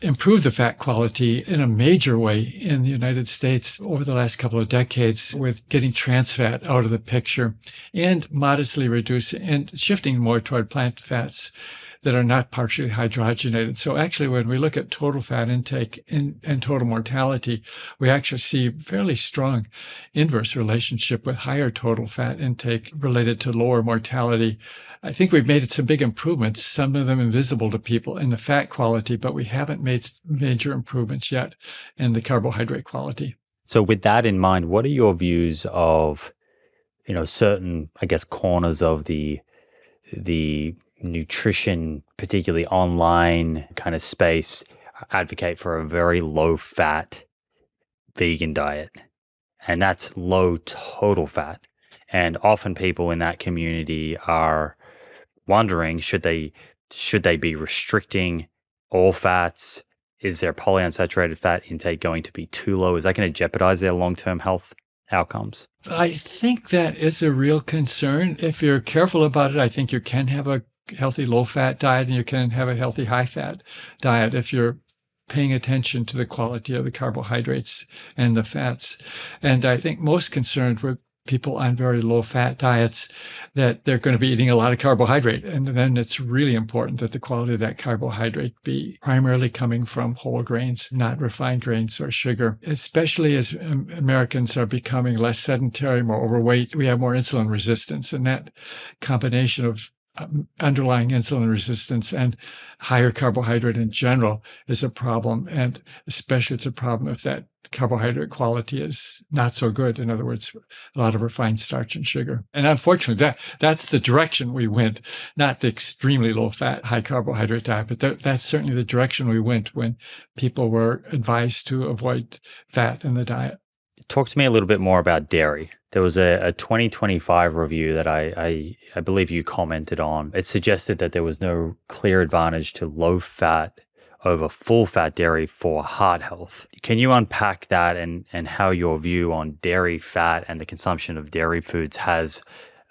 improved the fat quality in a major way in the United States over the last couple of decades, with getting trans fat out of the picture and modestly reducing and shifting more toward plant fats that are not partially hydrogenated. So actually, when we look at total fat intake and total mortality, we actually see a fairly strong inverse relationship with higher total fat intake related to lower mortality. I think we've made some big improvements, some of them invisible to people, in the fat quality, but we haven't made major improvements yet in the carbohydrate quality. So with that in mind, what are your views of, certain, I guess, corners of the nutrition, particularly online kind of space, advocate for a very low fat vegan diet, and that's low total fat. And often people in that community are wondering, should they be restricting all fats? Is their polyunsaturated fat intake going to be too low? Is that going to jeopardize their long-term health outcomes? I think that is a real concern. If you're careful about it, I think you can have a healthy low-fat diet and you can have a healthy high-fat diet if you're paying attention to the quality of the carbohydrates and the fats. And I think most concerned with people on very low-fat diets that they're going to be eating a lot of carbohydrate. And then it's really important that the quality of that carbohydrate be primarily coming from whole grains, not refined grains or sugar. Especially as Americans are becoming less sedentary, more overweight, we have more insulin resistance. And that combination of underlying insulin resistance and higher carbohydrate in general is a problem. And especially it's a problem if that carbohydrate quality is not so good. In other words, a lot of refined starch and sugar. And unfortunately, that's the direction we went, not the extremely low fat, high carbohydrate diet, but that's certainly the direction we went when people were advised to avoid fat in the diet. Talk to me a little bit more about dairy. There was a 2025 review that I believe you commented on. It suggested that there was no clear advantage to low fat over full fat dairy for heart health. Can you unpack that and how your view on dairy fat and the consumption of dairy foods has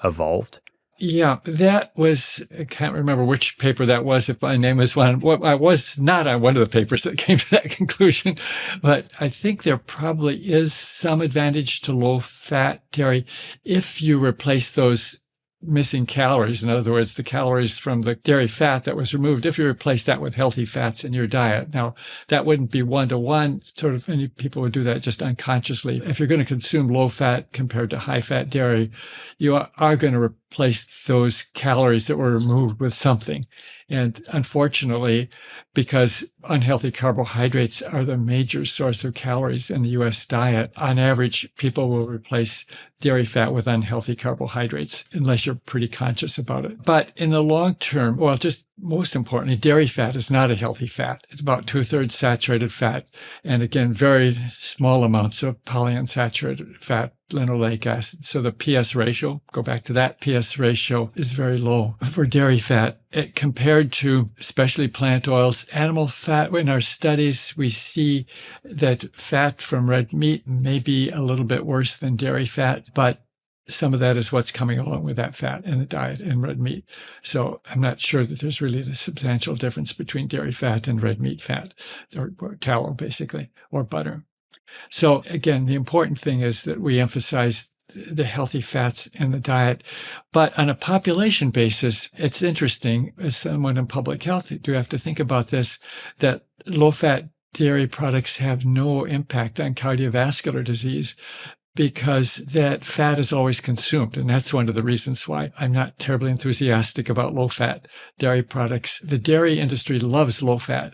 evolved? Yeah, that was, I can't remember which paper that was, if my name was one. Well, I was not on one of the papers that came to that conclusion, but I think there probably is some advantage to low-fat dairy if you replace those missing calories. In other words, the calories from the dairy fat that was removed, if you replace that with healthy fats in your diet. Now, that wouldn't be one-to-one, sort of, many people would do that just unconsciously. If you're going to consume low fat compared to high fat dairy, you are going to replace those calories that were removed with something. And unfortunately, because unhealthy carbohydrates are the major source of calories in the U.S. diet, on average, people will replace dairy fat with unhealthy carbohydrates, unless you're pretty conscious about it. But in the long term, well, just most importantly, dairy fat is not a healthy fat. It's about 2/3 saturated fat. And again, very small amounts of polyunsaturated fat. linoleic acid. So the PS ratio, go back to that, PS ratio is very low for dairy fat. Compared to especially plant oils, animal fat, in our studies, we see that fat from red meat may be a little bit worse than dairy fat, but some of that is what's coming along with that fat in the diet and red meat. So I'm not sure that there's really a substantial difference between dairy fat and red meat fat, or tallow, basically, or butter. So again, the important thing is that we emphasize the healthy fats in the diet. But on a population basis, it's interesting, as someone in public health, you have to think about this, that low-fat dairy products have no impact on cardiovascular disease because that fat is always consumed. And that's one of the reasons why I'm not terribly enthusiastic about low-fat dairy products. The dairy industry loves low-fat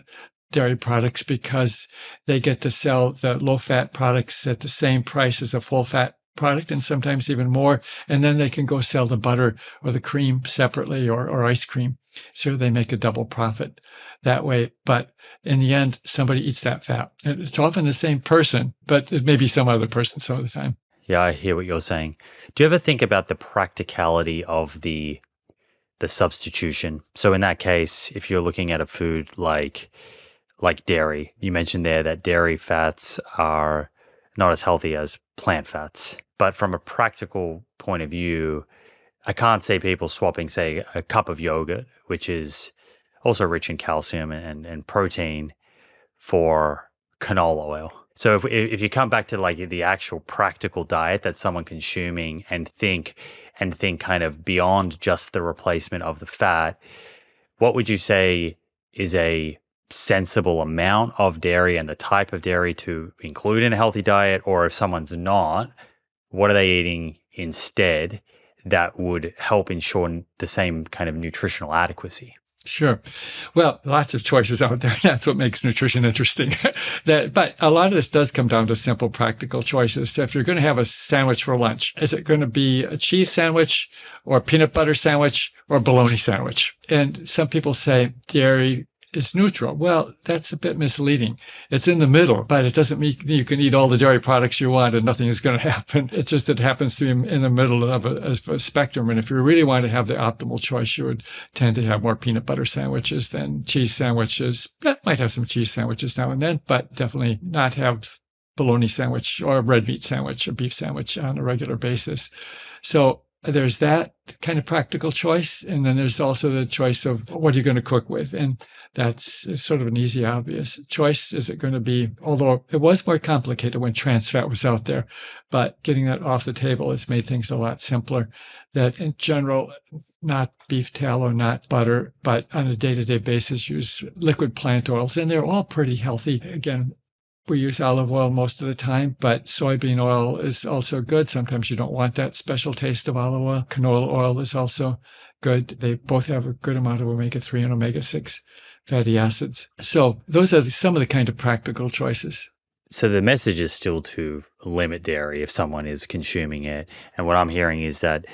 dairy products because they get to sell the low-fat products at the same price as a full-fat product and sometimes even more. And then they can go sell the butter or the cream separately or ice cream. So they make a double profit that way. But in the end, somebody eats that fat. It's often the same person, but it may be some other person some of the time. Yeah, I hear what you're saying. Do you ever think about the practicality of the substitution? So in that case, if you're looking at a food like dairy, you mentioned there that dairy fats are not as healthy as plant fats. But from a practical point of view, I can't see people swapping, say, a cup of yogurt, which is also rich in calcium and protein, for canola oil. So if you come back to like the actual practical diet that someone consuming and think kind of beyond just the replacement of the fat, what would you say is a sensible amount of dairy and the type of dairy to include in a healthy diet? Or if someone's not, what are they eating instead that would help ensure the same kind of nutritional adequacy? Sure. Well, lots of choices out there. That's what makes nutrition interesting. But a lot of this does come down to simple, practical choices. So if you're going to have a sandwich for lunch, is it going to be a cheese sandwich or a peanut butter sandwich or a bologna sandwich? And some people say dairy is neutral. Well, that's a bit misleading. It's in the middle, but it doesn't mean you can eat all the dairy products you want and nothing is going to happen. It's just it happens to be in the middle of a spectrum. And if you really want to have the optimal choice, you would tend to have more peanut butter sandwiches than cheese sandwiches. Might have some cheese sandwiches now and then, but definitely not have bologna sandwich or a red meat sandwich or beef sandwich on a regular basis. So there's that kind of practical choice. And then there's also the choice of what are you going to cook with? And that's sort of an easy, obvious choice. Is it going to be, although it was more complicated when trans fat was out there, but getting that off the table has made things a lot simpler. That in general, not beef tallow, not butter, but on a day-to-day basis, use liquid plant oils. And they're all pretty healthy. Again, we use olive oil most of the time, but soybean oil is also good. Sometimes you don't want that special taste of olive oil. Canola oil is also good. They both have a good amount of omega-3 and omega-6 fatty acids. So those are some of the kind of practical choices. So the message is still to limit dairy if someone is consuming it. And what I'm hearing is that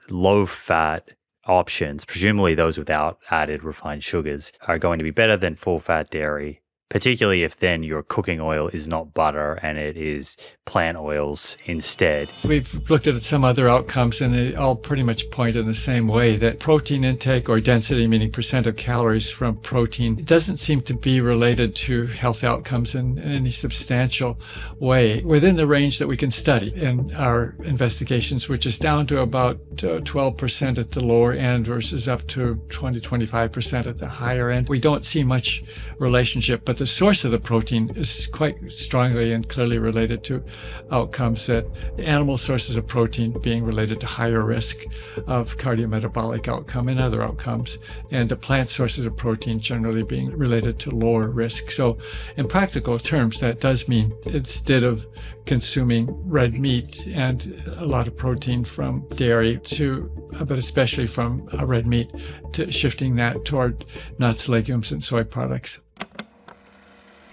low-fat options, presumably those without added refined sugars, are going to be better than full-fat dairy, particularly if then your cooking oil is not butter and it is plant oils instead. We've looked at some other outcomes and they all pretty much point in the same way, that protein intake or density, meaning percent of calories from protein, doesn't seem to be related to health outcomes in any substantial way within the range that we can study in our investigations, which is down to about 12% at the lower end versus up to 20-25% at the higher end. We don't see much relationship, but the source of the protein is quite strongly and clearly related to outcomes, that animal sources of protein being related to higher risk of cardiometabolic outcome and other outcomes, and the plant sources of protein generally being related to lower risk. So in practical terms, that does mean instead of consuming red meat and a lot of protein from dairy but especially from red meat, to shifting that toward nuts, legumes, and soy products.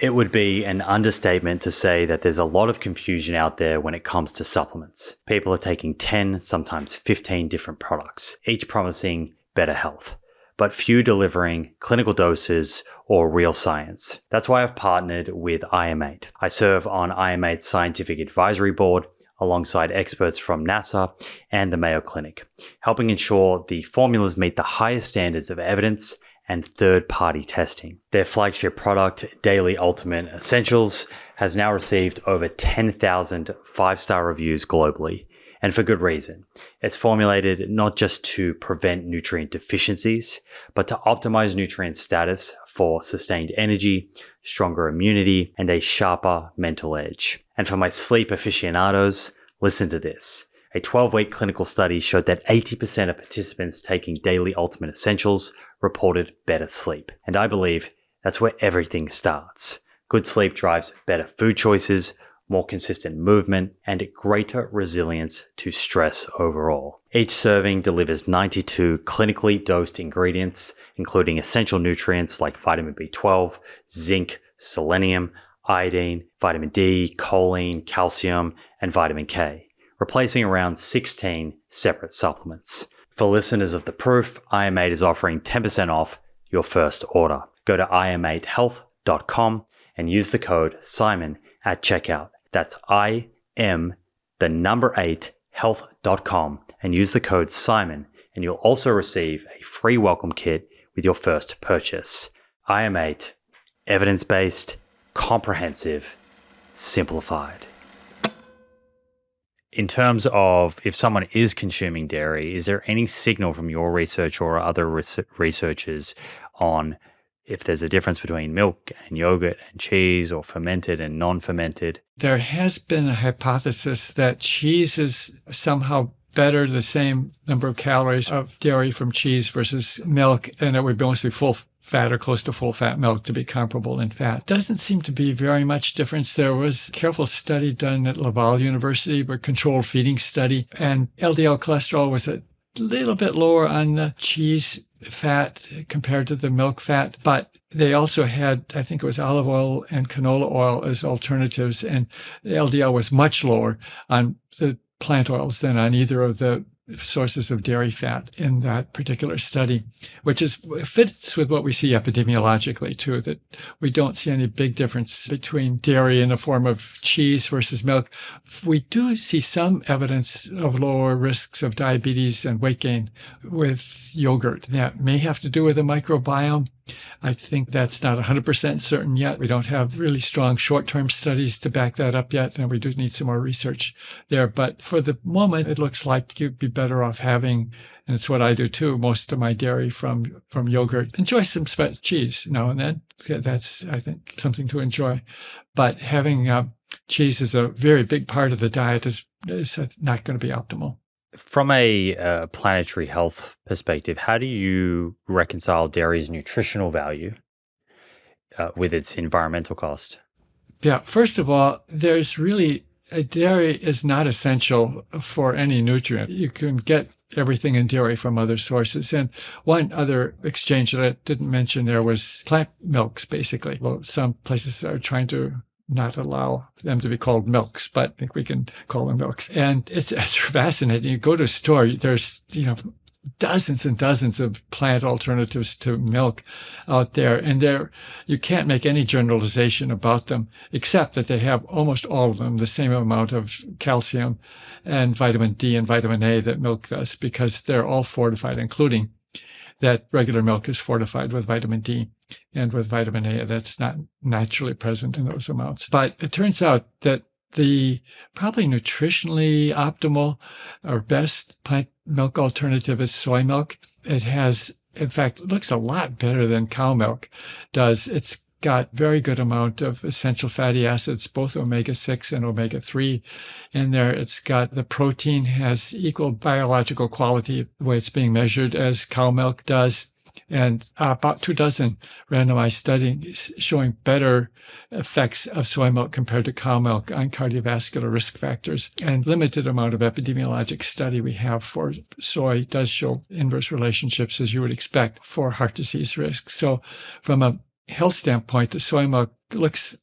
It would be an understatement to say that there's a lot of confusion out there when it comes to supplements. People are taking 10, sometimes 15 different products, each promising better health, but few delivering clinical doses or real science. That's why I've partnered with IM8. I serve on IM8's scientific advisory board. alongside experts from NASA and the Mayo Clinic, helping ensure the formulas meet the highest standards of evidence and third-party testing. Their flagship product, Daily Ultimate Essentials, has now received over 10,000 five-star reviews globally, and for good reason. It's formulated not just to prevent nutrient deficiencies, but to optimize nutrient status for sustained energy, stronger immunity, and a sharper mental edge. And for my sleep aficionados, listen to this. A 12-week clinical study showed that 80% of participants taking Daily Ultimate Essentials reported better sleep. And I believe that's where everything starts. Good sleep drives better food choices, more consistent movement, and greater resilience to stress overall. Each serving delivers 92 clinically dosed ingredients, including essential nutrients like vitamin B12, zinc, selenium, iodine, vitamin D, choline, calcium, and vitamin K, replacing around 16 separate supplements. For listeners of The Proof, IM8 is offering 10% off your first order. Go to im8health.com and use the code SIMON at checkout. That's im8health.com and use the code SIMON, and you'll also receive a free welcome kit with your first purchase. IM8, evidence-based, comprehensive, simplified. In terms of if someone is consuming dairy, is there any signal from your research or other researchers on if there's a difference between milk and yogurt and cheese or fermented and non-fermented? There has been a hypothesis that cheese is somehow better, the same number of calories of dairy from cheese versus milk, and it would be mostly full fat or close to full fat milk to be comparable in fat. Doesn't seem to be very much difference. There was a careful study done at Laval University, a controlled feeding study, and LDL cholesterol was a little bit lower on the cheese fat compared to the milk fat, but they also had, I think it was olive oil and canola oil as alternatives, and the LDL was much lower on the plant oils than on either of the sources of dairy fat in that particular study, which fits with what we see epidemiologically too, that we don't see any big difference between dairy in the form of cheese versus milk. We do see some evidence of lower risks of diabetes and weight gain with yogurt. That may have to do with the microbiome. I think that's not 100% certain yet. We don't have really strong short-term studies to back that up yet, and we do need some more research there. But for the moment, it looks like you'd be better off having, and it's what I do too, most of my dairy from yogurt. Enjoy some cheese now and then. That's, I think, something to enjoy. But having cheese as a very big part of the diet is not going to be optimal. From a planetary health perspective, how do you reconcile dairy's nutritional value with its environmental cost? Yeah, first of all, dairy is not essential for any nutrient. You can get everything in dairy from other sources. And one other exchange that I didn't mention there was plant milks, basically. Well, some places are trying to not allow them to be called milks, but I think we can call them milks. And it's fascinating. You go to a store, there's, dozens and dozens of plant alternatives to milk out there. And you can't make any generalization about them, except that they have almost all of them the same amount of calcium and vitamin D and vitamin A that milk does, because they're all fortified, including that regular milk is fortified with vitamin D and with vitamin A. That's not naturally present in those amounts. But it turns out that the probably nutritionally optimal or best plant milk alternative is soy milk. It has, in fact, it looks a lot better than cow milk does. It's got very good amount of essential fatty acids, both omega-6 and omega-3 in there. It's got the protein has equal biological quality, the way it's being measured, as cow milk does. And about 24 randomized studies showing better effects of soy milk compared to cow milk on cardiovascular risk factors. And limited amount of epidemiologic study we have for soy does show inverse relationships, as you would expect, for heart disease risk. So from a health standpoint, the soy milk looks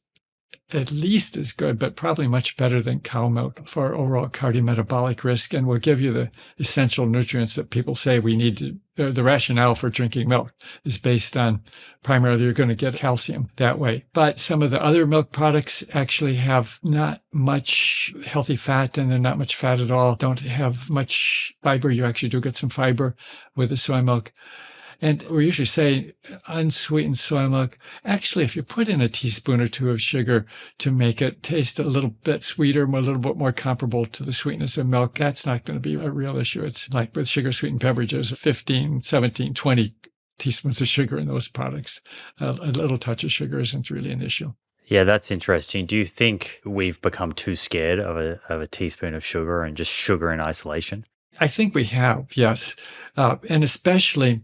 at least as good, but probably much better than cow milk for overall cardiometabolic risk, and will give you the essential nutrients that people say we need to. The rationale for drinking milk is based on primarily you're going to get calcium that way. But some of the other milk products actually have not much healthy fat, and they're not much fat at all, don't have much fiber. You actually do get some fiber with the soy milk. And we usually say unsweetened soy milk. Actually, if you put in a teaspoon or two of sugar to make it taste a little bit sweeter, a little bit more comparable to the sweetness of milk, that's not going to be a real issue. It's like with sugar-sweetened beverages, 15, 17, 20 teaspoons of sugar in those products. A little touch of sugar isn't really an issue. Yeah, that's interesting. Do you think we've become too scared of a teaspoon of sugar and just sugar in isolation? I think we have, yes. And especially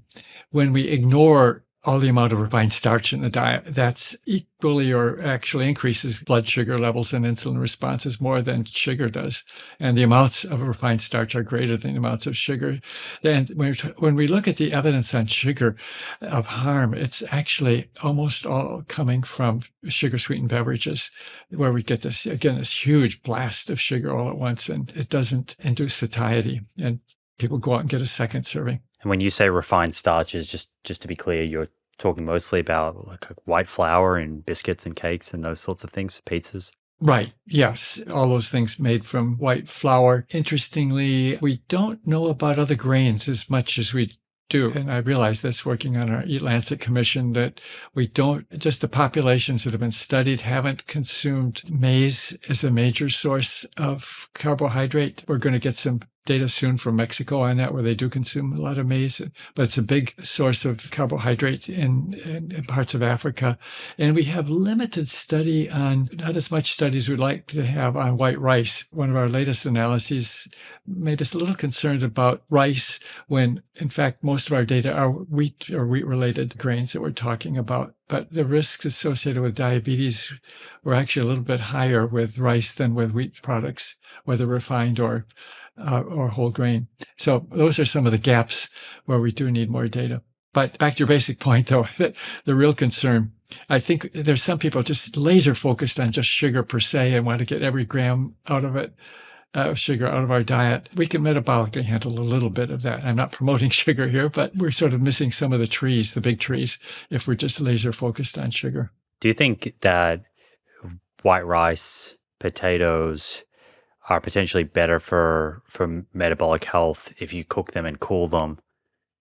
when we ignore all the amount of refined starch in the diet, that's equally or actually increases blood sugar levels and insulin responses more than sugar does. And the amounts of refined starch are greater than the amounts of sugar. And when we look at the evidence on sugar of harm, it's actually almost all coming from sugar-sweetened beverages, where we get this, again, this huge blast of sugar all at once, and it doesn't induce satiety. And people go out and get a second serving. And when you say refined starches, just to be clear, you're talking mostly about like white flour and biscuits and cakes and those sorts of things, pizzas? Right. Yes. All those things made from white flour. Interestingly, we don't know about other grains as much as we do. And I realize this working on our Eat Lancet Commission, that we don't, just the populations that have been studied haven't consumed maize as a major source of carbohydrate. We're going to get some data soon from Mexico on that, where they do consume a lot of maize, but it's a big source of carbohydrate in parts of Africa. And we have limited study on, not as much studies we'd like to have on white rice. One of our latest analyses made us a little concerned about rice, when in fact most of our data are wheat or wheat-related grains that we're talking about. But the risks associated with diabetes were actually a little bit higher with rice than with wheat products, whether refined or whole grain. So those are some of the gaps where we do need more data. But back to your basic point, though, that the real concern, I think there's some people just laser focused on just sugar per se and want to get every gram out of it, sugar out of our diet. We can metabolically handle a little bit of that. I'm not promoting sugar here, but we're sort of missing some of the trees, the big trees, if we're just laser focused on sugar. Do you think that white rice, potatoes are potentially better for metabolic health if you cook them and cool them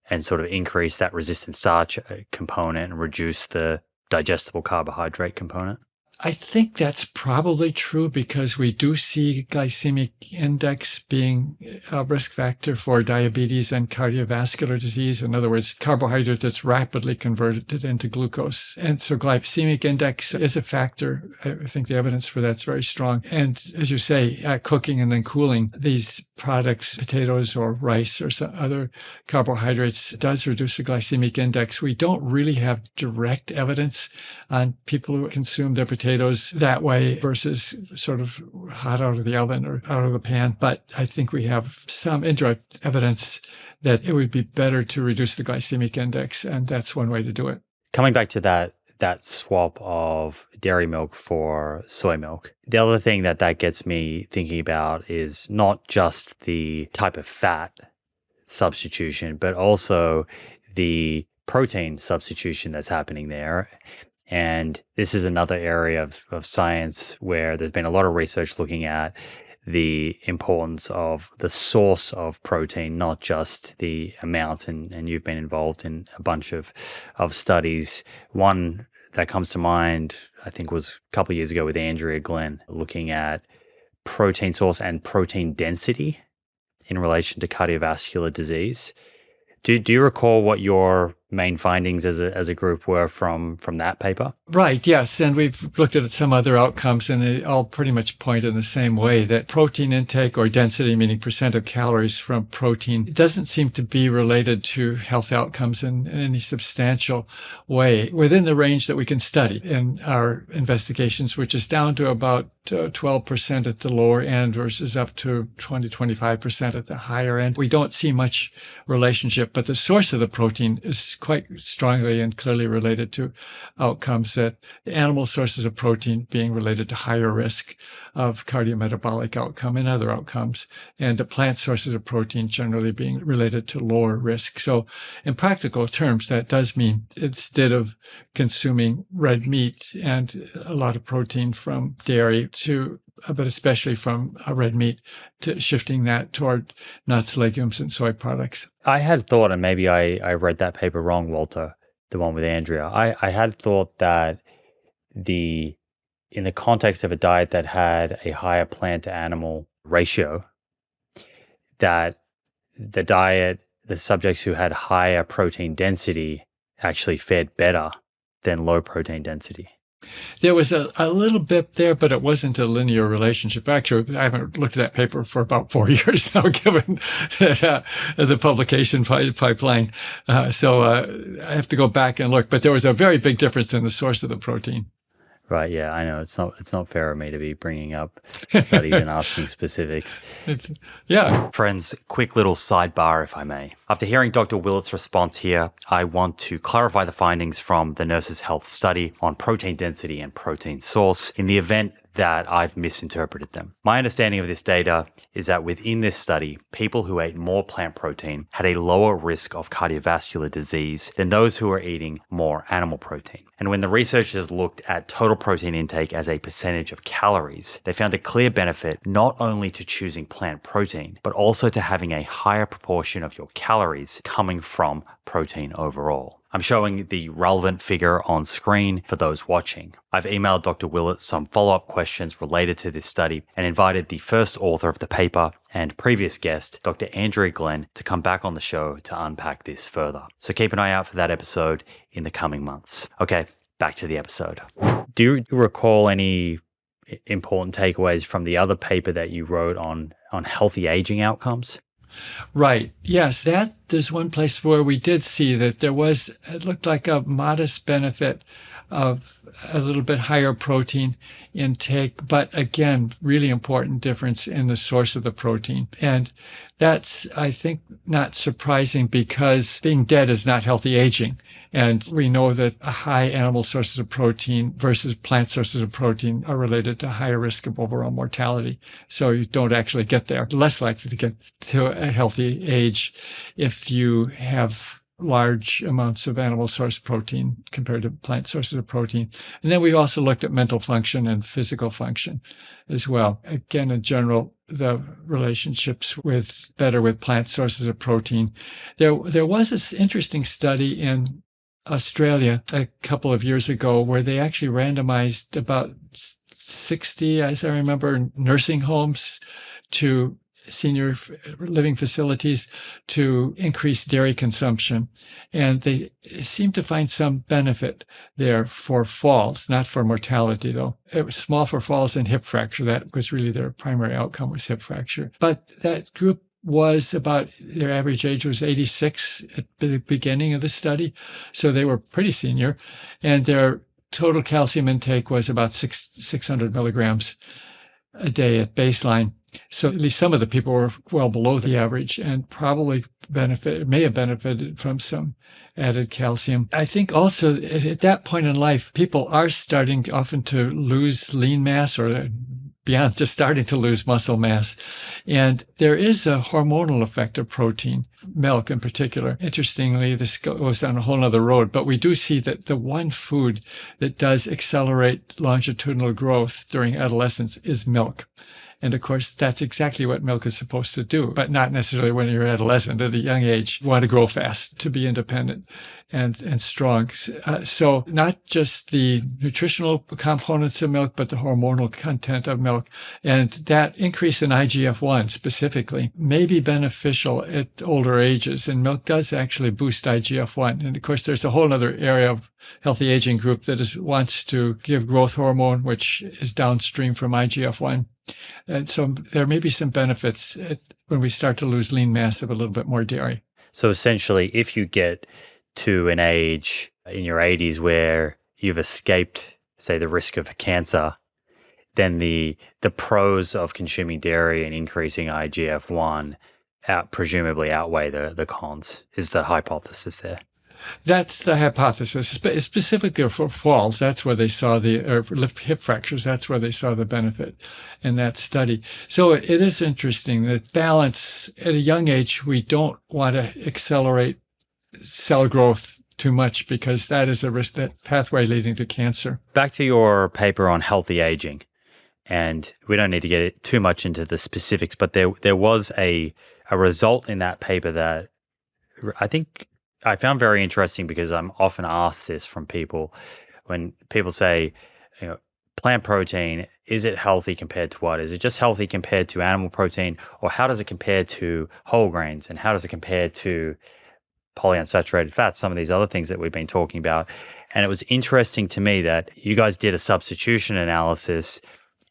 and sort of increase that resistant starch component and reduce the digestible carbohydrate component? I think that's probably true, because we do see glycemic index being a risk factor for diabetes and cardiovascular disease. In other words, carbohydrate that's rapidly converted into glucose. And so glycemic index is a factor. I think the evidence for that's very strong. And as you say, cooking and then cooling these products, potatoes or rice or some other carbohydrates, does reduce the glycemic index. We don't really have direct evidence on people who consume their potatoes that way versus sort of hot out of the oven or out of the pan. But I think we have some indirect evidence that it would be better to reduce the glycemic index, and that's one way to do it. Coming back to that swap of dairy milk for soy milk, the other thing that gets me thinking about is not just the type of fat substitution, but also the protein substitution that's happening there. And this is another area of science where there's been a lot of research looking at the importance of the source of protein, not just the amount. And you've been involved in a bunch of studies. One that comes to mind, I think, was a couple of years ago with Andrea Glenn, looking at protein source and protein density in relation to cardiovascular disease. Do you recall what your main findings as a group were from that paper? Right, yes. And we've looked at some other outcomes, and they all pretty much point in the same way, that protein intake, or density, meaning percent of calories from protein, doesn't seem to be related to health outcomes in any substantial way within the range that we can study in our investigations, which is down to about 12% at the lower end versus up to 20-25% at the higher end. We don't see much relationship, but the source of the protein is quite strongly and clearly related to outcomes, that the animal sources of protein being related to higher risk of cardiometabolic outcome and other outcomes, and the plant sources of protein generally being related to lower risk. So in practical terms, that does mean instead of consuming red meat and a lot of protein from dairy but especially from red meat, to shifting that toward nuts, legumes, and soy products. I had thought, and maybe I read that paper wrong, Walter, the one with Andrea. I had thought that in the context of a diet that had a higher plant to animal ratio, that the subjects who had higher protein density actually fared better than low protein density. There was a little bit there, but it wasn't a linear relationship. Actually, I haven't looked at that paper for about 4 years now, given that, the publication pipeline. So I have to go back and look. But there was a very big difference in the source of the protein. Right. Yeah, I know. It's not fair of me to be bringing up studies and asking specifics. Yeah. Friends, quick little sidebar, if I may. After hearing Dr. Willett's response here, I want to clarify the findings from the Nurses' Health study on protein density and protein source in the event that I've misinterpreted them. My understanding of this data is that within this study, people who ate more plant protein had a lower risk of cardiovascular disease than those who were eating more animal protein. And when the researchers looked at total protein intake as a percentage of calories, they found a clear benefit not only to choosing plant protein, but also to having a higher proportion of your calories coming from protein overall. I'm showing the relevant figure on screen for those watching. I've emailed Dr. Willett some follow-up questions related to this study and invited the first author of the paper and previous guest, Dr. Andrea Glenn, to come back on the show to unpack this further. So keep an eye out for that episode in the coming months. Okay, back to the episode. Do you recall any important takeaways from the other paper that you wrote on healthy aging outcomes? Right. Yes, there's one place where we did see that it looked like a modest benefit of a little bit higher protein intake, but again, really important difference in the source of the protein. And that's, I think, not surprising because being dead is not healthy aging. And we know that high animal sources of protein versus plant sources of protein are related to higher risk of overall mortality. So you don't actually get there. Less likely to get to a healthy age if you have large amounts of animal source protein compared to plant sources of protein. And then we also looked at mental function and physical function as well. Again, in general, the relationships better with plant sources of protein. There was this interesting study in Australia a couple of years ago where they actually randomized about 60, as I remember, nursing homes to senior living facilities to increase dairy consumption. And they seemed to find some benefit there for falls, not for mortality, though. It was small for falls and hip fracture. That was really their primary outcome, was hip fracture. But that group was their average age was 86 at the beginning of the study. So they were pretty senior. And their total calcium intake was about 600 milligrams a day at baseline. So at least some of the people were well below the average and probably may have benefited from some added calcium. I think also at that point in life, people are starting often to lose lean mass or beyond just starting to lose muscle mass. And there is a hormonal effect of protein, milk in particular. Interestingly, this goes down a whole other road, but we do see that the one food that does accelerate longitudinal growth during adolescence is milk. And of course, that's exactly what milk is supposed to do, but not necessarily when you're adolescent. At a young age, you want to grow fast to be independent and strong. So not just the nutritional components of milk, but the hormonal content of milk. And that increase in IGF-1 specifically may be beneficial at older ages. And milk does actually boost IGF-1. And of course, there's a whole other area of healthy aging group that wants to give growth hormone, which is downstream from IGF-1. And so there may be some benefits when we start to lose lean mass of a little bit more dairy. So essentially, if you get to an age in your 80s where you've escaped, say, the risk of cancer, then the pros of consuming dairy and increasing IGF-1 presumably outweigh the cons, is the hypothesis there. That's the hypothesis. Specifically for falls, that's where they saw or hip fractures, that's where they saw the benefit in that study. So it is interesting that balance at a young age, we don't want to accelerate cell growth too much because that is a risk, that pathway leading to cancer. Back to your paper on healthy aging, and we don't need to get too much into the specifics, but there was a result in that paper that I think I found very interesting, because I'm often asked this from people when people say, plant protein, is it healthy compared to what? Is it just healthy compared to animal protein, or how does it compare to whole grains, and how does it compare to polyunsaturated fats, some of these other things that we've been talking about? And it was interesting to me that you guys did a substitution analysis,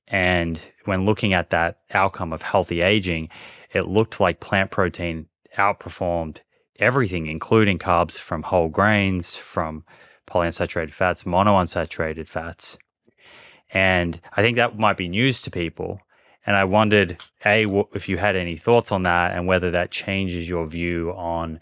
and when looking at that outcome of healthy aging, it looked like plant protein outperformed everything, including carbs from whole grains, from polyunsaturated fats, monounsaturated fats. And I think that might be news to people. And I wondered, if you had any thoughts on that, and whether that changes your view on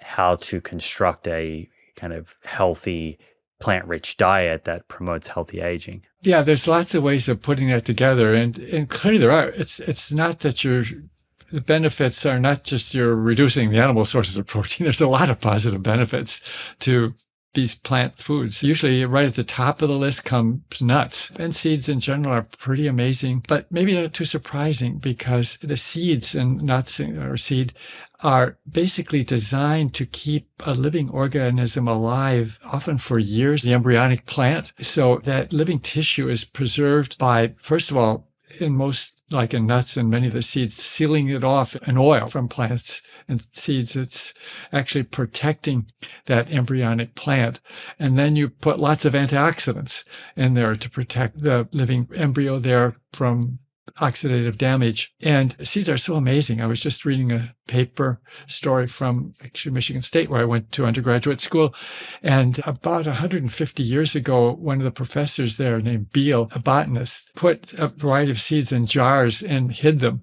how to construct a kind of healthy, plant-rich diet that promotes healthy aging. Yeah, there's lots of ways of putting that together. And clearly there are. It's not that the benefits are not just you're reducing the animal sources of protein. There's a lot of positive benefits to these plant foods. Usually right at the top of the list comes nuts, and seeds in general are pretty amazing, but maybe not too surprising, because the seeds and nuts or seed are basically designed to keep a living organism alive, often for years, the embryonic plant. So that living tissue is preserved by, first of all, in most, like in nuts and many of the seeds, sealing it off in oil from plants and seeds. It's actually protecting that embryonic plant. And then you put lots of antioxidants in there to protect the living embryo there from oxidative damage. And seeds are so amazing. I was just reading a paper story from actually Michigan State, where I went to undergraduate school. And about 150 years ago, one of the professors there named Beale, a botanist, put a variety of seeds in jars and hid them.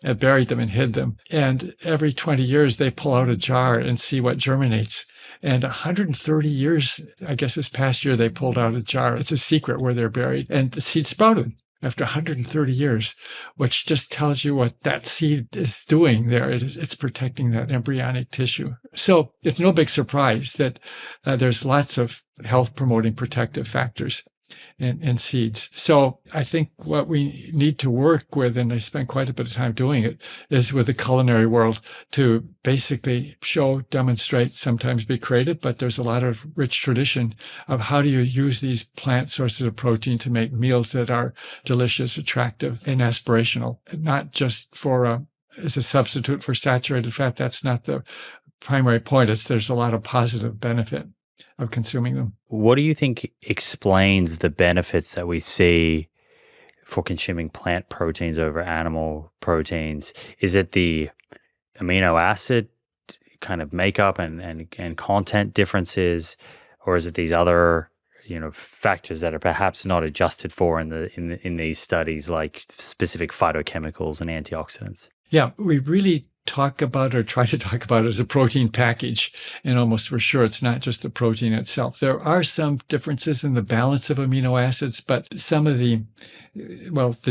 Buried them and hid them. And every 20 years, they pull out a jar and see what germinates. And 130 years, I guess this past year, they pulled out a jar. It's a secret where they're buried. And the seed sprouted after 130 years, which just tells you what that seed is doing there. It's protecting that embryonic tissue. So it's no big surprise that there's lots of health-promoting protective factors in seeds. So I think what we need to work with, and I spent quite a bit of time doing it, is with the culinary world to basically show, demonstrate, sometimes be creative, but there's a lot of rich tradition of how do you use these plant sources of protein to make meals that are delicious, attractive, and aspirational, not just as a substitute for saturated fat. That's not the primary point. There's a lot of positive benefit of consuming them. What do you think explains the benefits that we see for consuming plant proteins over animal proteins? Is it the amino acid kind of makeup and content differences, or is it these other factors that are perhaps not adjusted for in these studies, like specific phytochemicals and antioxidants? Yeah, we really talk about, or try to talk about, as a protein package, and almost for sure it's not just the protein itself. There are some differences in the balance of amino acids, but some of the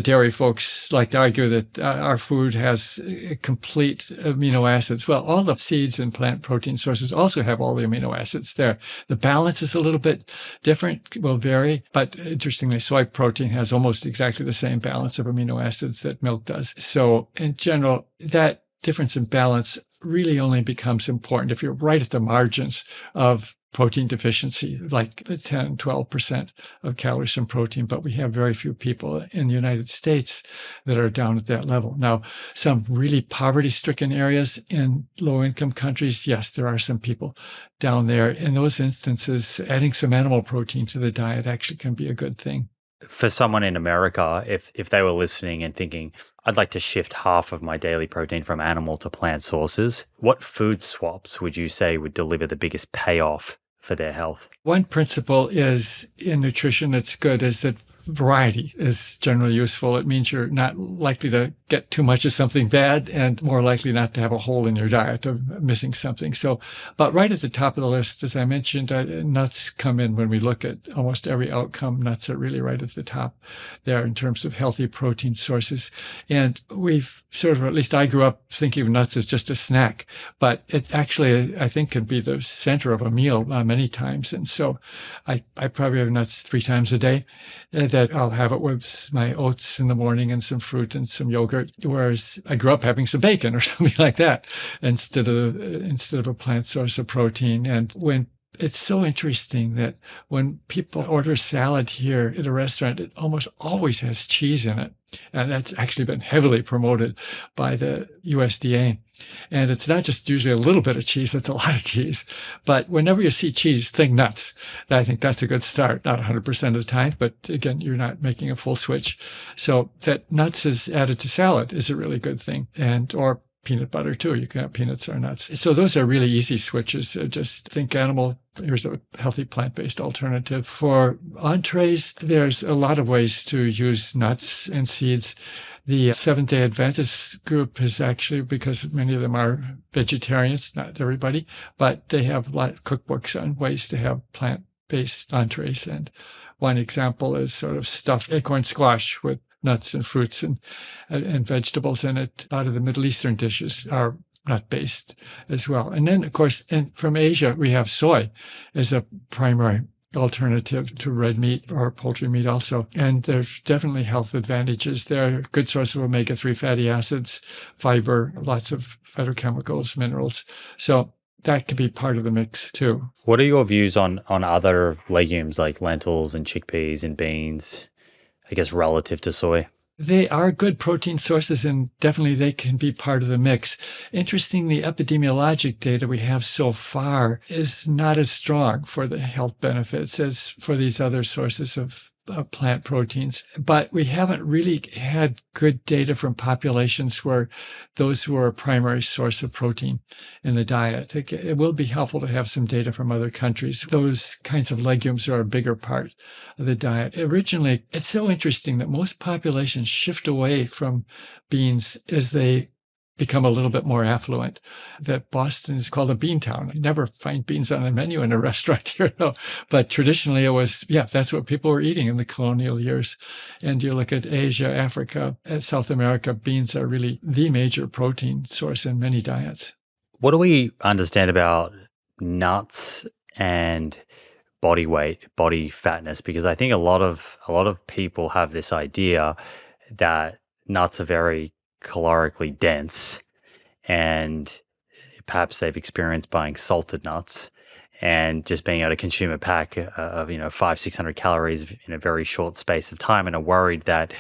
dairy folks like to argue that our food has complete amino acids. Well, all the seeds and plant protein sources also have all the amino acids there. The balance is a little bit different, will vary, but interestingly, soy protein has almost exactly the same balance of amino acids that milk does. So in general, that difference in balance really only becomes important if you're right at the margins of protein deficiency, like 10, 12% of calories from protein. But we have very few people in the United States that are down at that level. Now, some really poverty-stricken areas in low-income countries, yes, there are some people down there. In those instances, adding some animal protein to the diet actually can be a good thing. For someone in America, if they were listening and thinking, I'd like to shift half of my daily protein from animal to plant sources, what food swaps would you say would deliver the biggest payoff for their health? One principle is in nutrition that's good is that variety is generally useful. It means you're not likely to get too much of something bad and more likely not to have a hole in your diet of missing something. So, but right at the top of the list, as I mentioned, nuts come in when we look at almost every outcome. Nuts are really right at the top there in terms of healthy protein sources. And we've sort of, or at least I grew up thinking of nuts as just a snack, but it actually, I think, can be the center of a meal many times. And so I probably have nuts 3 times a day. That I'll have it with my oats in the morning and some fruit and some yogurt, whereas I grew up having some bacon or something like that instead of a plant source of protein. And when it's so interesting that when people order salad here at a restaurant, it almost always has cheese in it. And that's actually been heavily promoted by the USDA. And it's not just usually a little bit of cheese, it's a lot of cheese. But whenever you see cheese, think nuts. I think that's a good start. Not 100% of the time, but again, you're not making a full switch. So that nuts is added to salad is a really good thing. Or peanut butter too. You can have peanuts or nuts. So those are really easy switches. Just think animal. Here's a healthy plant-based alternative. For entrees, there's a lot of ways to use nuts and seeds. The Seventh-day Adventist group is actually, because many of them are vegetarians, not everybody, but they have a lot of cookbooks on ways to have plant-based entrees. And one example is sort of stuffed acorn squash with nuts and fruits and vegetables in it. A lot of the Middle Eastern dishes are nut-based as well. And then, of course, from Asia, we have soy as a primary alternative to red meat or poultry meat also. And there's definitely health advantages there. Good source of omega-3 fatty acids, fiber, lots of phytochemicals, minerals. So that could be part of the mix too. What are your views on other legumes like lentils and chickpeas and beans, I guess, relative to soy? They are good protein sources, and definitely they can be part of the mix. Interestingly, the epidemiologic data we have so far is not as strong for the health benefits as for these other sources of plant proteins. But we haven't really had good data from populations where those were a primary source of protein in the diet. It will be helpful to have some data from other countries. Those kinds of legumes are a bigger part of the diet. Originally, it's so interesting that most populations shift away from beans as they become a little bit more affluent. That Boston is called a bean town. You never find beans on the menu in a restaurant here, no. But traditionally it was, that's what people were eating in the colonial years. And you look at Asia, Africa, South America, beans are really the major protein source in many diets. What do we understand about nuts and body weight, body fatness? Because I think a lot of people have this idea that nuts are very calorically dense, and perhaps they've experienced buying salted nuts and just being able to consume a pack of 500-600 calories in a very short space of time, and are worried that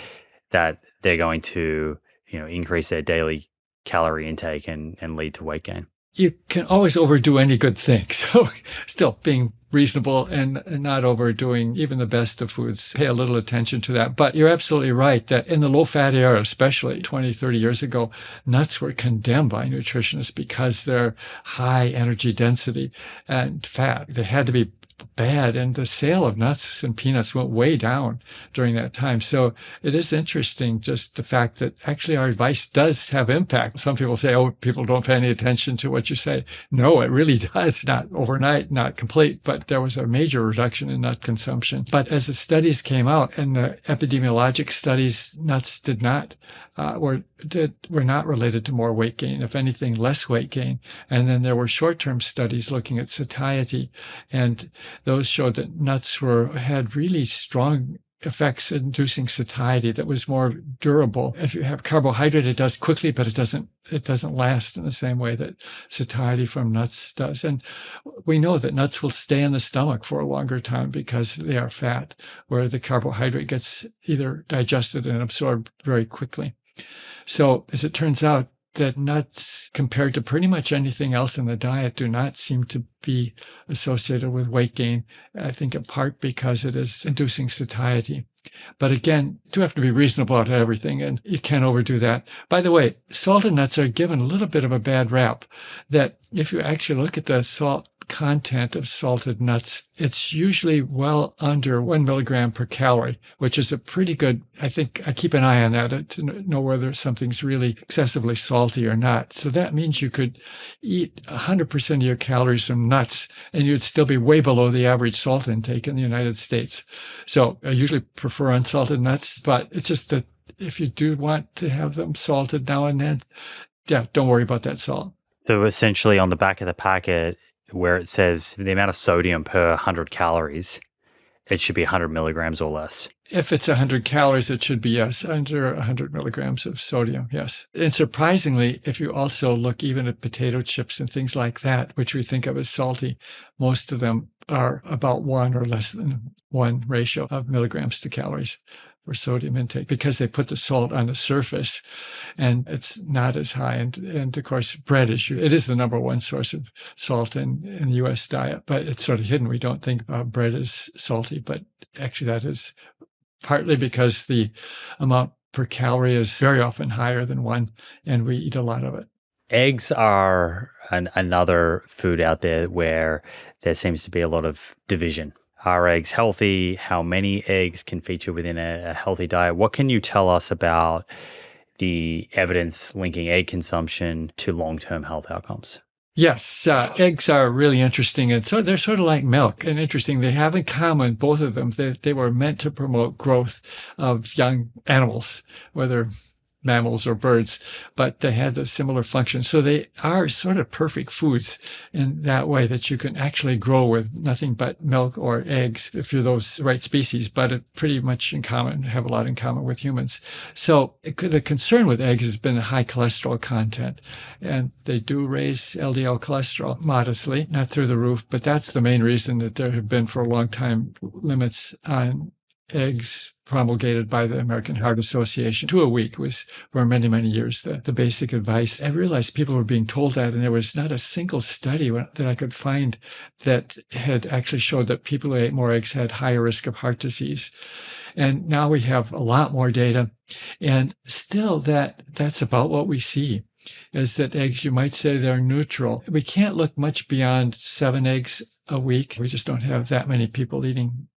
they're going to increase their daily calorie intake and lead to weight gain. You can always overdo any good thing. So still being reasonable and not overdoing even the best of foods. Pay a little attention to that. But you're absolutely right that in the low-fat era, especially 20, 30 years ago, nuts were condemned by nutritionists because they're high energy density and fat. They had to be bad, and the sale of nuts and peanuts went way down during that time. So it is interesting, just the fact that actually our advice does have impact. Some people say, people don't pay any attention to what you say. No, it really does. Not overnight, not complete, but there was a major reduction in nut consumption. But as the studies came out and the epidemiologic studies, nuts did not were not related to more weight gain. If anything, less weight gain. And then there were short-term studies looking at satiety, and those showed that nuts had really strong effects inducing satiety that was more durable. If you have carbohydrate, it does quickly, but it doesn't last in the same way that satiety from nuts does. And we know that nuts will stay in the stomach for a longer time because they are fat, where the carbohydrate gets either digested and absorbed very quickly. So as it turns out, that nuts, compared to pretty much anything else in the diet, do not seem to be associated with weight gain. I think in part because it is inducing satiety. But again, you do have to be reasonable about everything, and you can't overdo that. By the way, salted nuts are given a little bit of a bad rap, that if you actually look at the salt content of salted nuts, it's usually well under 1 milligram per calorie, which is a pretty good, I think I keep an eye on that to know whether something's really excessively salty or not. So that means you could eat 100% of your calories from nuts and you'd still be way below the average salt intake in the United States. So I usually prefer unsalted nuts, but it's just that if you do want to have them salted now and then, yeah, don't worry about that salt. So essentially on the back of the packet where it says the amount of sodium per 100 calories, it should be 100 milligrams or less. If it's 100 calories, it should be, yes, under 100 milligrams of sodium, yes. And surprisingly, if you also look even at potato chips and things like that, which we think of as salty, most of them are about 1 or less than 1 ratio of milligrams to calories for sodium intake, because they put the salt on the surface and it's not as high. And of course, bread it is the number one source of salt in the U.S. diet, but it's sort of hidden. We don't think bread is salty, but actually that is partly because the amount per calorie is very often higher than 1, and we eat a lot of it. Eggs are another food out there where there seems to be a lot of division. Are eggs healthy? How many eggs can feature within a healthy diet? What can you tell us about the evidence linking egg consumption to long-term health outcomes? Yes, eggs are really interesting. And so they're sort of like milk and interesting. They have in common, both of them, they were meant to promote growth of young animals, whether mammals or birds, but they had a similar function. So they are sort of perfect foods in that way, that you can actually grow with nothing but milk or eggs if you're those right species, but it pretty much have a lot in common with humans. So the concern with eggs has been a high cholesterol content, and they do raise LDL cholesterol modestly, not through the roof, but that's the main reason that there have been for a long time limits on eggs promulgated by the American Heart Association. 2 a week was for many, many years the basic advice. I realized people were being told that, and there was not a single study that I could find that had actually showed that people who ate more eggs had higher risk of heart disease. And now we have a lot more data, and still that's about what we see, is that eggs, you might say they're neutral. We can't look much beyond 7 eggs a week. We just don't have that many people eating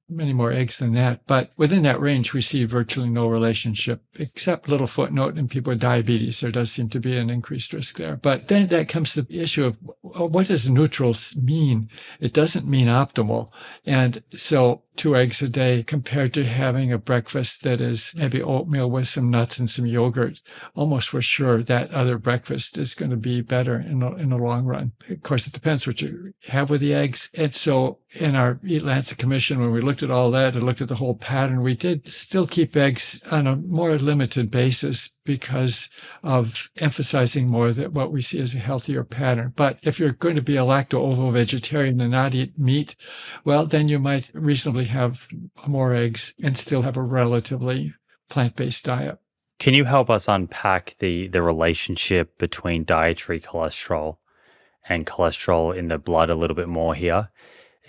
many more eggs than that. But within that range, we see virtually no relationship, except little footnote in people with diabetes. There does seem to be an increased risk there. But then that comes to the issue of what does neutral mean? It doesn't mean optimal. And so 2 eggs a day compared to having a breakfast that is maybe oatmeal with some nuts and some yogurt, almost for sure that other breakfast is going to be better in the long run. Of course, it depends what you have with the eggs. And so in our Eat Lancet Commission, when we looked at all that and looked at the whole pattern, we did still keep eggs on a more limited basis because of emphasizing more that what we see as a healthier pattern. But if you're going to be a lacto-ovo vegetarian and not eat meat, well, then you might reasonably have more eggs and still have a relatively plant-based diet. Can you help us unpack the relationship between dietary cholesterol and cholesterol in the blood a little bit more here?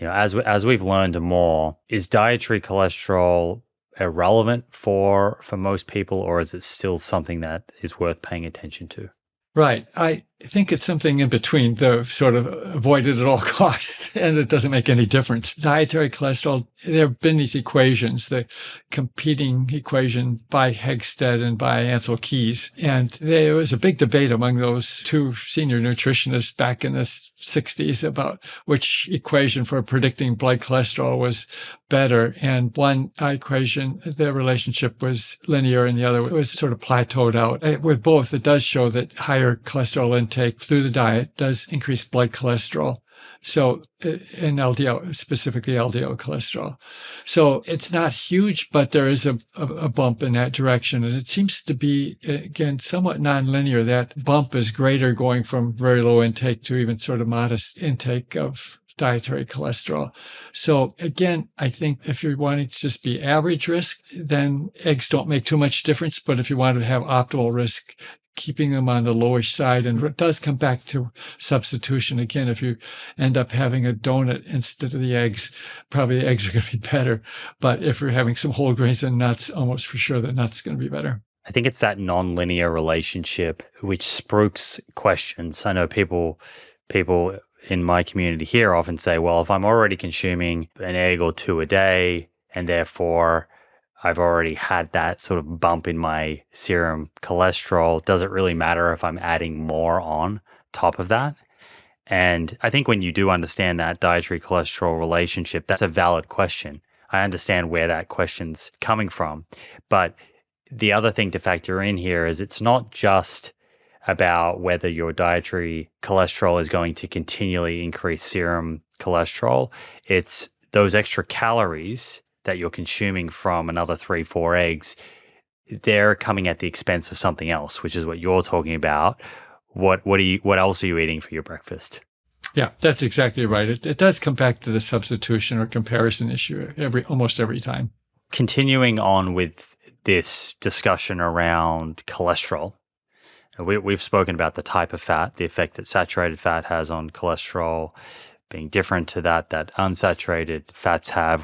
You know, as we've learned more, is dietary cholesterol irrelevant for most people, or is it still something that is worth paying attention to? Right. I think it's something in between, the sort of avoided at all costs, and it doesn't make any difference. Dietary cholesterol, there have been these equations, the competing equation by Hegstead and by Ansel Keys. And there was a big debate among those 2 senior nutritionists back in the 60s about which equation for predicting blood cholesterol was better. And one equation, the relationship was linear, and the other was sort of plateaued out. With both, it does show that higher cholesterol intake through the diet does increase blood cholesterol. So in LDL, specifically LDL cholesterol. So it's not huge, but there is a bump in that direction. And it seems to be, again, somewhat nonlinear. That bump is greater going from very low intake to even sort of modest intake of dietary cholesterol. So again, I think if you're wanting to just be average risk, then eggs don't make too much difference. But if you want to have optimal risk, keeping them on the lowish side, and it does come back to substitution. Again, if you end up having a donut instead of the eggs, probably the eggs are going to be better. But if you're having some whole grains and nuts, almost for sure the nuts are going to be better. I think it's that non-linear relationship which spooks questions. I know people in my community here often say, well, if I'm already consuming an egg or two a day, and therefore I've already had that sort of bump in my serum cholesterol, does it really matter if I'm adding more on top of that? And I think when you do understand that dietary cholesterol relationship, that's a valid question. I understand where that question's coming from. But the other thing to factor in here is it's not just about whether your dietary cholesterol is going to continually increase serum cholesterol. It's those extra calories that you're consuming from another 3-4 eggs. They're coming at the expense of something else, which is what you're talking about. What else are you eating for your breakfast? Yeah, that's exactly right. It does come back to the substitution or comparison issue almost every time. Continuing on with this discussion around cholesterol, we've spoken about the type of fat, the effect that saturated fat has on cholesterol being different to that unsaturated fats have.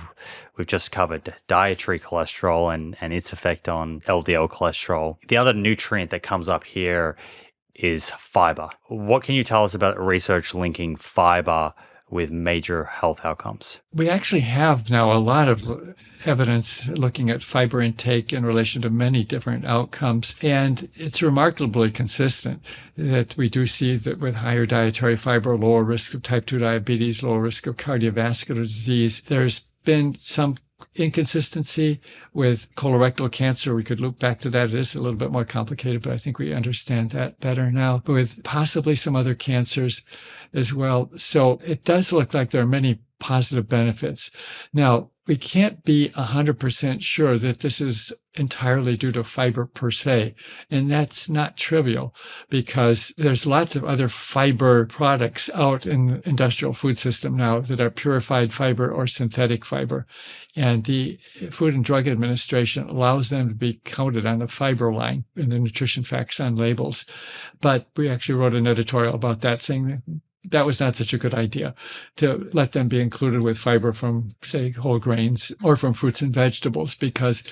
We've just covered dietary cholesterol and its effect on LDL cholesterol. The other nutrient that comes up here is fiber. What can you tell us about research linking fiber with major health outcomes? We actually have now a lot of evidence looking at fiber intake in relation to many different outcomes. And it's remarkably consistent that we do see that with higher dietary fiber, lower risk of type 2 diabetes, lower risk of cardiovascular disease. There's been some inconsistency with colorectal cancer. We could loop back to that. It is a little bit more complicated, but I think we understand that better now, with possibly some other cancers as well. So it does look like there are many positive benefits. Now, we can't be 100% sure that this is entirely due to fiber per se. And that's not trivial because there's lots of other fiber products out in the industrial food system now that are purified fiber or synthetic fiber. And the Food and Drug Administration allows them to be counted on the fiber line in the nutrition facts on labels. But we actually wrote an editorial about that saying that was not such a good idea to let them be included with fiber from, say, whole grains or from fruits and vegetables, because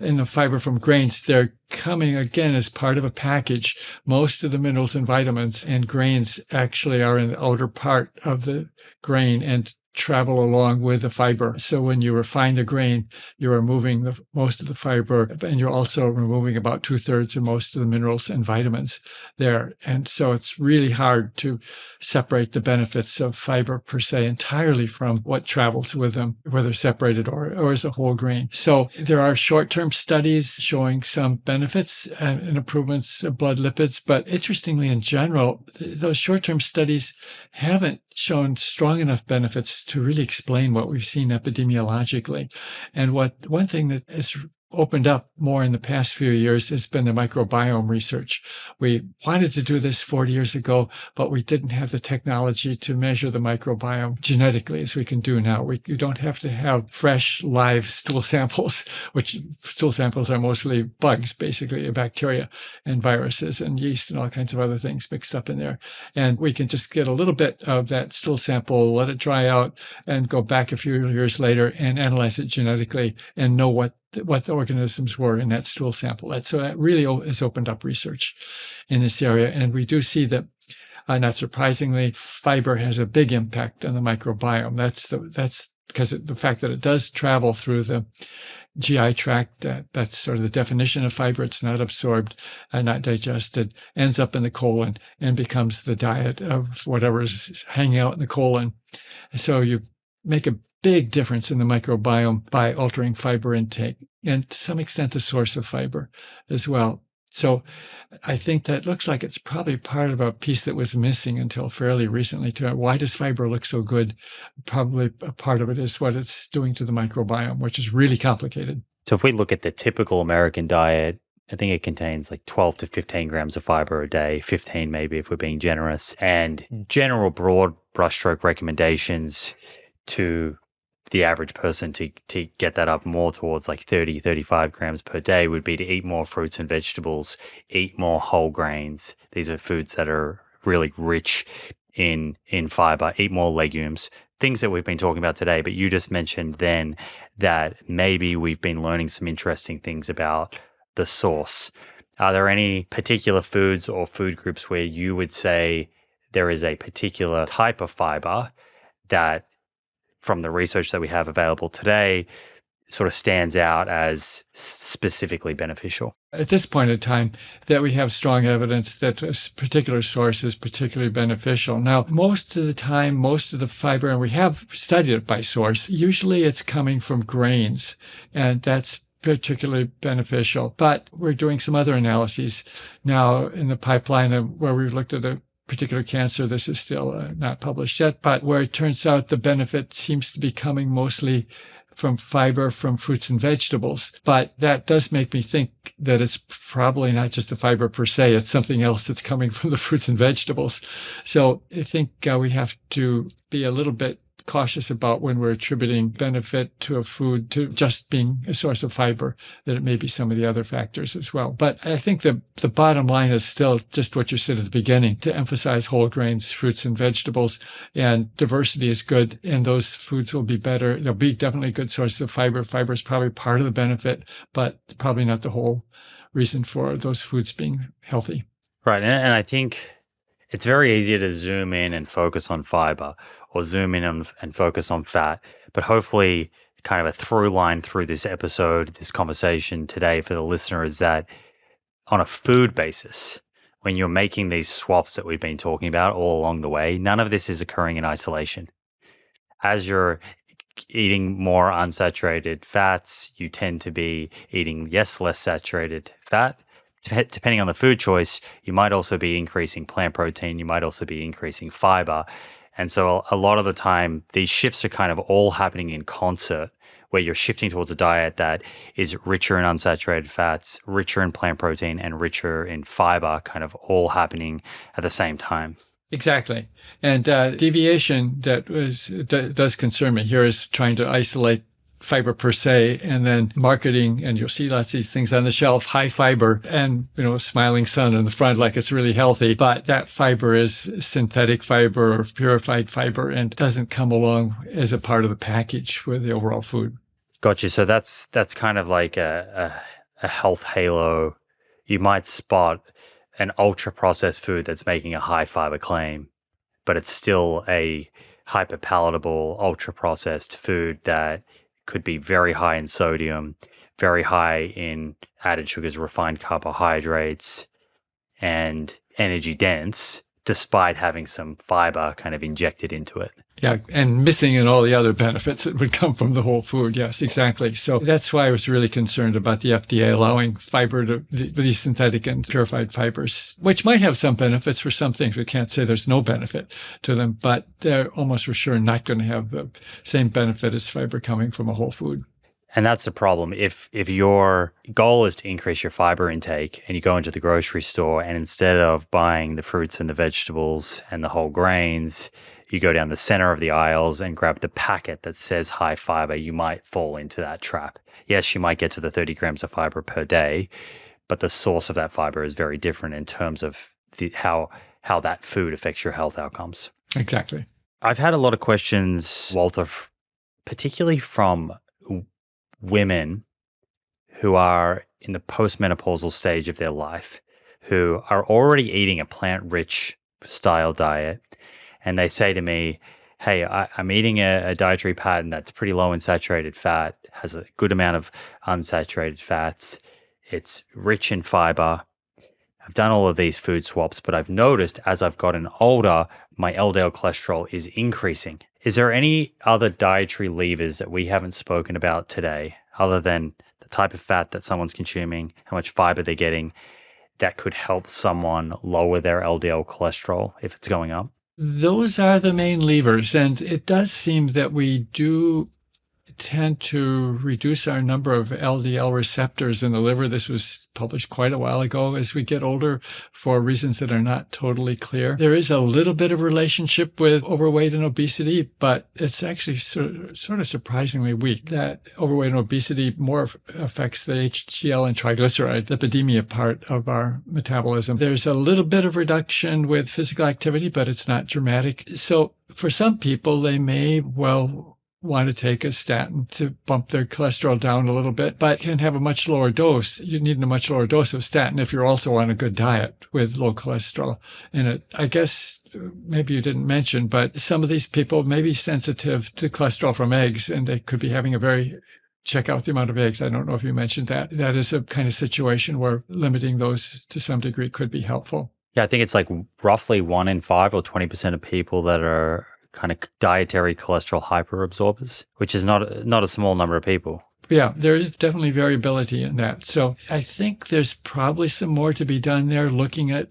in the fiber from grains, they're coming again as part of a package. Most of the minerals and vitamins and grains actually are in the outer part of the grain and travel along with the fiber. So when you refine the grain, you're removing most of the fiber, and you're also removing about 2/3 of most of the minerals and vitamins there. And so it's really hard to separate the benefits of fiber per se entirely from what travels with them, whether separated or as a whole grain. So there are short-term studies showing some benefits and improvements of blood lipids, but interestingly, in general, those short-term studies haven't shown strong enough benefits to really explain what we've seen epidemiologically. And one thing that has opened up more in the past few years has been the microbiome research. We wanted to do this 40 years ago, but we didn't have the technology to measure the microbiome genetically as we can do now. You don't have to have fresh, live stool samples, which stool samples are mostly bugs, basically, bacteria and viruses and yeast and all kinds of other things mixed up in there. And we can just get a little bit of that stool sample, let it dry out, and go back a few years later and analyze it genetically and know what the organisms were in that stool sample. So that really has opened up research in this area. And we do see that, not surprisingly, fiber has a big impact on the microbiome. That's because of the fact that it does travel through the GI tract. That's sort of the definition of fiber. It's not absorbed, not digested, ends up in the colon and becomes the diet of whatever is hanging out in the colon. So you make a big difference in the microbiome by altering fiber intake, and to some extent the source of fiber as well. So I think that looks like it's probably part of a piece that was missing until fairly recently. Why does fiber look so good? Probably a part of it is what it's doing to the microbiome, which is really complicated. So if we look at the typical American diet, I think it contains like 12 to 15 grams of fiber a day, 15 maybe if we're being generous, and general broad brushstroke recommendations to the average person to get that up more towards like 30, 35 grams per day would be to eat more fruits and vegetables, eat more whole grains. These are foods that are really rich in fiber, eat more legumes, things that we've been talking about today. But you just mentioned then that maybe we've been learning some interesting things about the source. Are there any particular foods or food groups where you would say there is a particular type of fiber that, from the research that we have available today, sort of stands out as specifically beneficial? At this point in time, that we have strong evidence that a particular source is particularly beneficial. Now, most of the time, most of the fiber, and we have studied it by source, usually it's coming from grains, and that's particularly beneficial. But we're doing some other analyses now in the pipeline where we've looked at a particular cancer. This is still not published yet, but where it turns out the benefit seems to be coming mostly from fiber from fruits and vegetables. But that does make me think that it's probably not just the fiber per se, it's something else that's coming from the fruits and vegetables. So I think we have to be a little bit cautious about when we're attributing benefit to a food to just being a source of fiber, that it may be some of the other factors as well. But I think the bottom line is still just what you said at the beginning, to emphasize whole grains, fruits and vegetables, and diversity is good, and those foods will be better. They'll be definitely good sources of fiber. Fiber is probably part of the benefit, but probably not the whole reason for those foods being healthy. Right. And I think it's very easy to zoom in and focus on fiber, or zoom in and focus on fat. But hopefully, kind of a through line through this episode, this conversation today for the listener, is that on a food basis, when you're making these swaps that we've been talking about all along the way, none of this is occurring in isolation. As you're eating more unsaturated fats, you tend to be eating less saturated fat. Depending on the food choice, you might also be increasing plant protein. You might also be increasing fiber. And so a lot of the time, these shifts are kind of all happening in concert, where you're shifting towards a diet that is richer in unsaturated fats, richer in plant protein, and richer in fiber, kind of all happening at the same time. Exactly. And deviation that does concern me here is trying to isolate fiber per se, and then marketing, and you'll see lots of these things on the shelf, high fiber, and, smiling sun in the front like it's really healthy. But that fiber is synthetic fiber or purified fiber and doesn't come along as a part of the package with the overall food. Gotcha. So that's kind of like a health halo. You might spot an ultra processed food that's making a high fiber claim, but it's still a hyper palatable, ultra processed food that could be very high in sodium, very high in added sugars, refined carbohydrates, and energy dense, despite having some fiber kind of injected into it. Yeah, and missing in all the other benefits that would come from the whole food. Yes, exactly. So that's why I was really concerned about the FDA allowing fiber to these synthetic and purified fibers, which might have some benefits for some things. We can't say there's no benefit to them, but they're almost for sure not going to have the same benefit as fiber coming from a whole food. And that's the problem. If your goal is to increase your fiber intake and you go into the grocery store, and instead of buying the fruits and the vegetables and the whole grains, you go down the center of the aisles and grab the packet that says high fiber, you might fall into that trap. Yes, you might get to the 30 grams of fiber per day, but the source of that fiber is very different in terms of how that food affects your health outcomes. Exactly. I've had a lot of questions, Walter, particularly from women who are in the postmenopausal stage of their life, who are already eating a plant-rich style diet, and they say to me, hey, I'm eating a dietary pattern that's pretty low in saturated fat, has a good amount of unsaturated fats, it's rich in fiber. I've done all of these food swaps, but I've noticed as I've gotten older, my LDL cholesterol is increasing. Is there any other dietary levers that we haven't spoken about today, other than the type of fat that someone's consuming, how much fiber they're getting, that could help someone lower their LDL cholesterol if it's going up? Those are the main levers. And it does seem that we do tend to reduce our number of LDL receptors in the liver. This was published quite a while ago as we get older for reasons that are not totally clear. There is a little bit of relationship with overweight and obesity, but it's actually sort of surprisingly weak. That overweight and obesity more affects the HDL and triglyceride lipidemia part of our metabolism. There's a little bit of reduction with physical activity, but it's not dramatic. So for some people, they may well want to take a statin to bump their cholesterol down a little bit, but can have a much lower dose. You need a much lower dose of statin if you're also on a good diet with low cholesterol in it. I guess maybe you didn't mention, but some of these people may be sensitive to cholesterol from eggs, and they could be having check out the amount of eggs. I don't know if you mentioned that. That is a kind of situation where limiting those to some degree could be helpful. Yeah, I think it's like roughly 1 in 5 or 20% of people that are kind of dietary cholesterol hyperabsorbers, which is not a small number of people. Yeah, there is definitely variability in that. So I think there's probably some more to be done there, looking at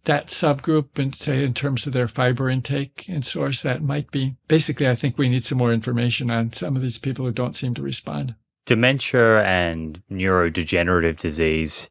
that subgroup and say in terms of their fiber intake and source. That might be basically, I think we need some more information on some of these people who don't seem to respond. Dementia and neurodegenerative disease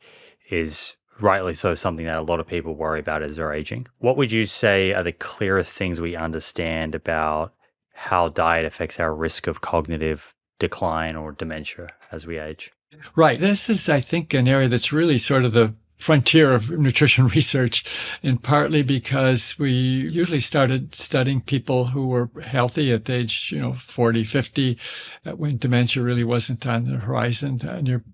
is rightly so something that a lot of people worry about as they're aging. What would you say are the clearest things we understand about how diet affects our risk of cognitive decline or dementia as we age? Right. This is, I think, an area that's really sort of the frontier of nutrition research, and partly because we usually started studying people who were healthy at age, 40, 50, when dementia really wasn't on the horizon,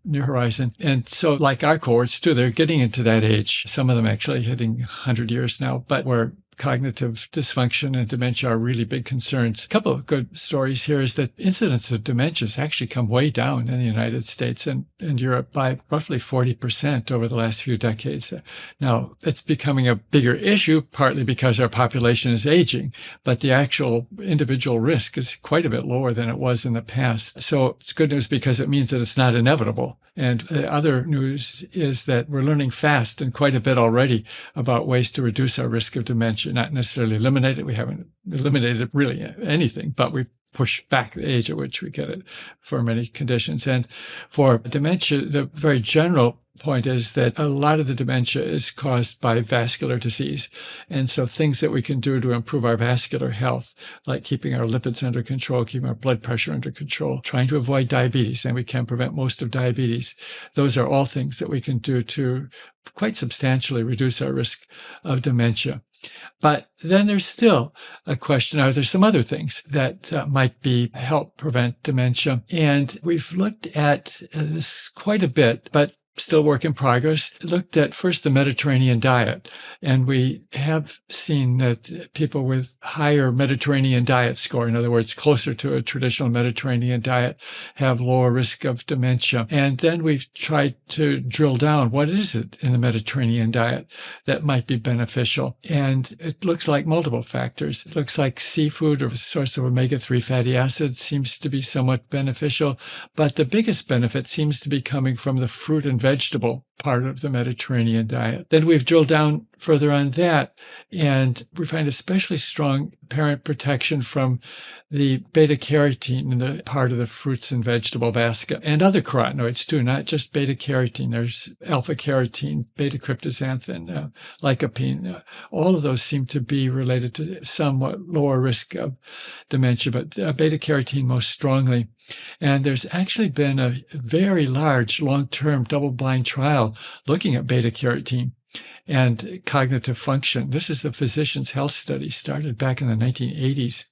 near horizon. And so like our cohorts too, they're getting into that age. Some of them actually hitting 100 years now, but where cognitive dysfunction and dementia are really big concerns. A couple of good stories here is that incidence of dementia has actually come way down in the United States and Europe by roughly 40% over the last few decades. Now, it's becoming a bigger issue, partly because our population is aging, but the actual individual risk is quite a bit lower than it was in the past. So it's good news because it means that it's not inevitable. And the other news is that we're learning fast and quite a bit already about ways to reduce our risk of dementia, not necessarily eliminate it. We haven't eliminated really anything, but we push back the age at which we get it for many conditions. And for dementia, the very general point is that a lot of the dementia is caused by vascular disease. And so things that we can do to improve our vascular health, like keeping our lipids under control, keeping our blood pressure under control, trying to avoid diabetes, and we can prevent most of diabetes. Those are all things that we can do to quite substantially reduce our risk of dementia. But then there's still a question, are there some other things that might help prevent dementia? And we've looked at this quite a bit, but still work in progress. Looked at first the Mediterranean diet, and we have seen that people with higher Mediterranean diet score, in other words, closer to a traditional Mediterranean diet, have lower risk of dementia. And then we've tried to drill down, what is it in the Mediterranean diet that might be beneficial? And it looks like multiple factors. It looks like seafood, or a source of omega-3 fatty acids, seems to be somewhat beneficial, but the biggest benefit seems to be coming from the fruit and vegetable part of the Mediterranean diet. Then we've drilled down further on that, and we find especially strong apparent protection from the beta-carotene in the part of the fruits and vegetable basket, and other carotenoids too, not just beta-carotene. There's alpha-carotene, beta-cryptoxanthin, lycopene. All of those seem to be related to somewhat lower risk of dementia, but beta-carotene most strongly. And there's actually been a very large long-term double-blind trial looking at beta-carotene and cognitive function. This is the Physicians' Health Study, started back in the 1980s.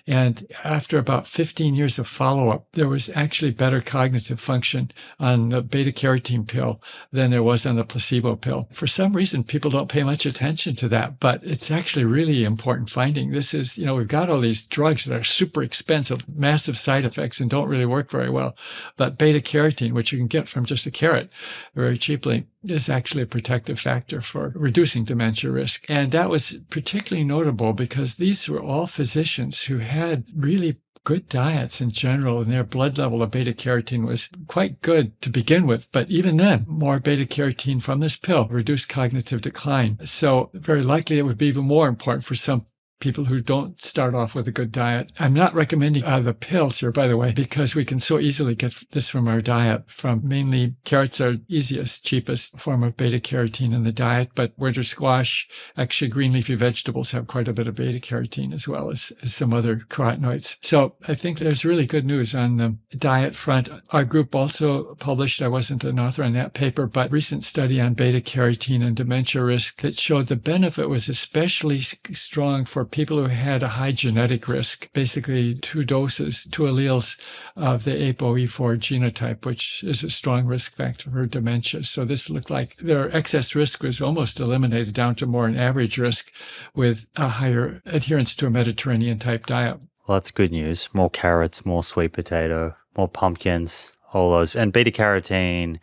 And after about 15 years of follow-up, there was actually better cognitive function on the beta-carotene pill than there was on the placebo pill. For some reason, people don't pay much attention to that, but it's actually really important finding. This is, we've got all these drugs that are super expensive, massive side effects, and don't really work very well. But beta-carotene, which you can get from just a carrot very cheaply, is actually a protective factor for reducing dementia risk. And that was particularly notable because these were all physicians who had really good diets in general, and their blood level of beta-carotene was quite good to begin with. But even then, more beta-carotene from this pill reduced cognitive decline. So very likely it would be even more important for some people who don't start off with a good diet. I'm not recommending the pills here, by the way, because we can so easily get this from our diet. From mainly carrots are easiest, cheapest form of beta-carotene in the diet, but winter squash, actually green leafy vegetables have quite a bit of beta-carotene as well as some other carotenoids. So I think there's really good news on the diet front. Our group also published, I wasn't an author on that paper, but a recent study on beta-carotene and dementia risk that showed the benefit was especially strong for people who had a high genetic risk, basically 2 doses, 2 alleles of the ApoE4 genotype, which is a strong risk factor for dementia. So this looked like their excess risk was almost eliminated down to more an average risk with a higher adherence to a Mediterranean type diet. Well, that's good news. More carrots, more sweet potato, more pumpkins, all those. And beta carotene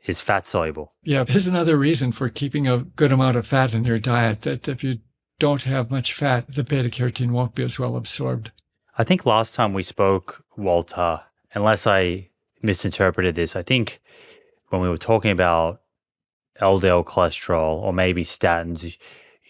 is fat soluble. Yeah, here's another reason for keeping a good amount of fat in your diet, that if you don't have much fat, the beta carotene won't be as well absorbed. I think last time we spoke, Walter, unless I misinterpreted this, I think when we were talking about LDL cholesterol or maybe statins,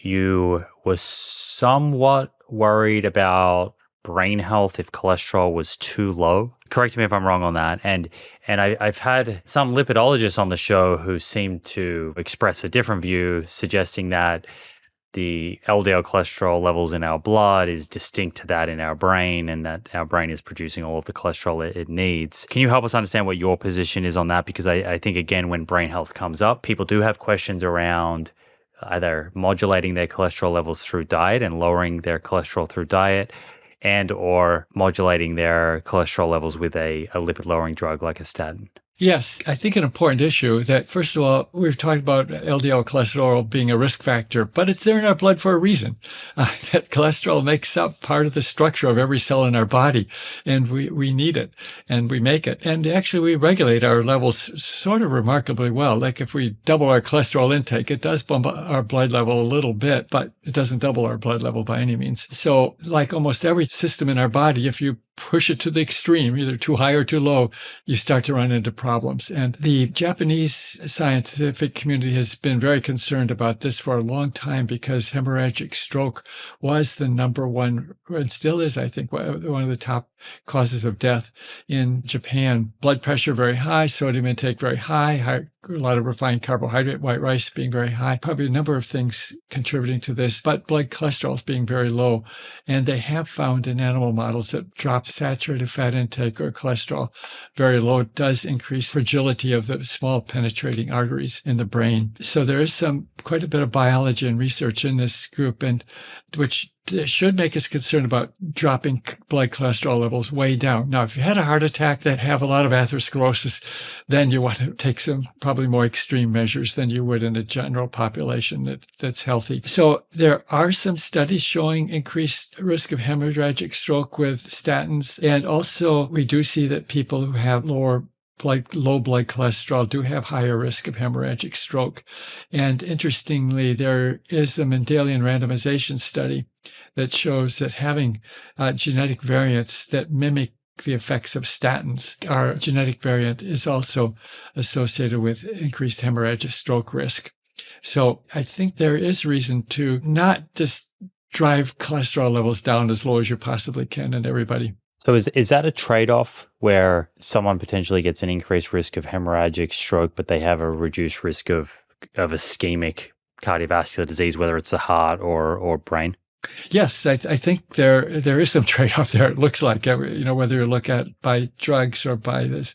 you were somewhat worried about brain health if cholesterol was too low. Correct me if I'm wrong on that. And I've had some lipidologists on the show who seem to express a different view, suggesting that the LDL cholesterol levels in our blood is distinct to that in our brain, and that our brain is producing all of the cholesterol it needs. Can you help us understand what your position is on that? Because I think, again, when brain health comes up, people do have questions around either modulating their cholesterol levels through diet and lowering their cholesterol through diet, and or modulating their cholesterol levels with a lipid-lowering drug like a statin. Yes, I think an important issue that, first of all, we've talked about LDL cholesterol being a risk factor, but it's there in our blood for a reason. That cholesterol makes up part of the structure of every cell in our body, and we need it, and we make it. And actually, we regulate our levels sort of remarkably well. Like if we double our cholesterol intake, it does bump our blood level a little bit, but it doesn't double our blood level by any means. So like almost every system in our body, if you push it to the extreme, either too high or too low, you start to run into problems. And the Japanese scientific community has been very concerned about this for a long time, because hemorrhagic stroke was the number one, and still is, I think, one of the top causes of death in Japan. Blood pressure very high, sodium intake very high, a lot of refined carbohydrate, white rice being very high, probably a number of things contributing to this, but blood cholesterol is being very low. And they have found in animal models that drop saturated fat intake or cholesterol very low does increase fragility of the small penetrating arteries in the brain. So there is quite a bit of biology and research in this group, and which should make us concerned about dropping blood cholesterol levels way down. Now, if you had a heart attack that have a lot of atherosclerosis, then you want to take some probably more extreme measures than you would in a general population that's healthy. So there are some studies showing increased risk of hemorrhagic stroke with statins. And also we do see that people who have low blood cholesterol do have higher risk of hemorrhagic stroke. And interestingly, there is a Mendelian randomization study that shows that having genetic variants that mimic the effects of statins, our genetic variant is also associated with increased hemorrhagic stroke risk. So I think there is reason to not just drive cholesterol levels down as low as you possibly can in everybody. So is that a trade-off where someone potentially gets an increased risk of hemorrhagic stroke, but they have a reduced risk of ischemic cardiovascular disease, whether it's the heart or brain? Yes, I think there is some trade-off there. It looks like, whether you look at by drugs or by this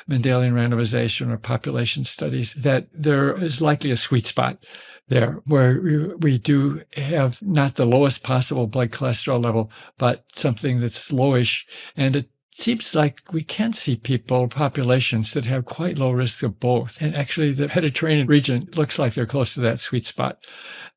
Mendelian randomization or population studies, that there is likely a sweet spot there where we do have not the lowest possible blood cholesterol level, but something that's lowish. And it seems like we can see populations that have quite low risks of both. And actually, the Mediterranean region looks like they're close to that sweet spot.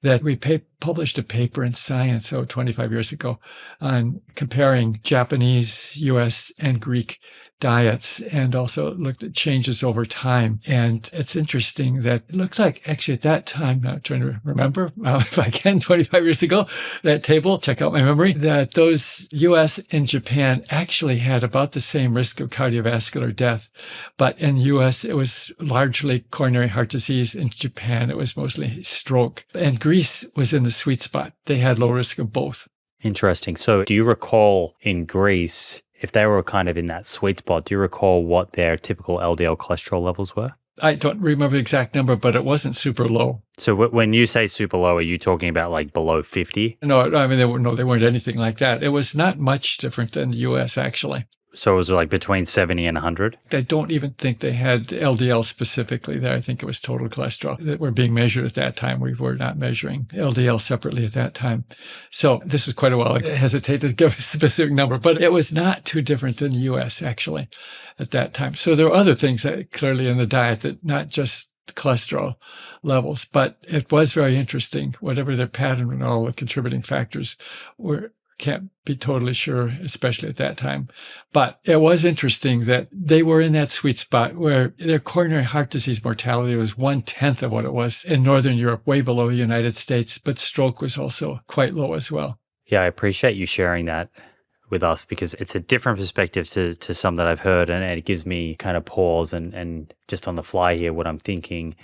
That we published a paper in Science 25 years ago on comparing Japanese, US, and Greek diets, and also looked at changes over time. And it's interesting that it looks like actually at that time, I'm trying to remember if I can, 25 years ago, that table, check out my memory, that those US and Japan actually had about the same risk of cardiovascular death. But in US, it was largely coronary heart disease. In Japan, it was mostly stroke. And Greece was in the sweet spot. They had low risk of both. Interesting. So do you recall in Greece, if they were kind of in that sweet spot, do you recall what their typical LDL cholesterol levels were? I don't remember the exact number, but it wasn't super low. So when you say super low, are you talking about like below 50? No, I mean, they weren't anything like that. It was not much different than the US, actually. So it was like between 70 and 100? I don't even think they had LDL specifically there. I think it was total cholesterol that were being measured at that time. We were not measuring LDL separately at that time. So this was quite a while. I hesitate to give a specific number, but it was not too different than the US actually at that time. So there were other things that clearly in the diet that not just cholesterol levels, but it was very interesting. Whatever their pattern and all the contributing factors were, can't be totally sure, especially at that time. But it was interesting that they were in that sweet spot where their coronary heart disease mortality was 1/10 of what it was in Northern Europe, way below the United States, but stroke was also quite low as well. Yeah, I appreciate you sharing that with us because it's a different perspective to some that I've heard, and it gives me kind of pause and just on the fly here, what I'm thinking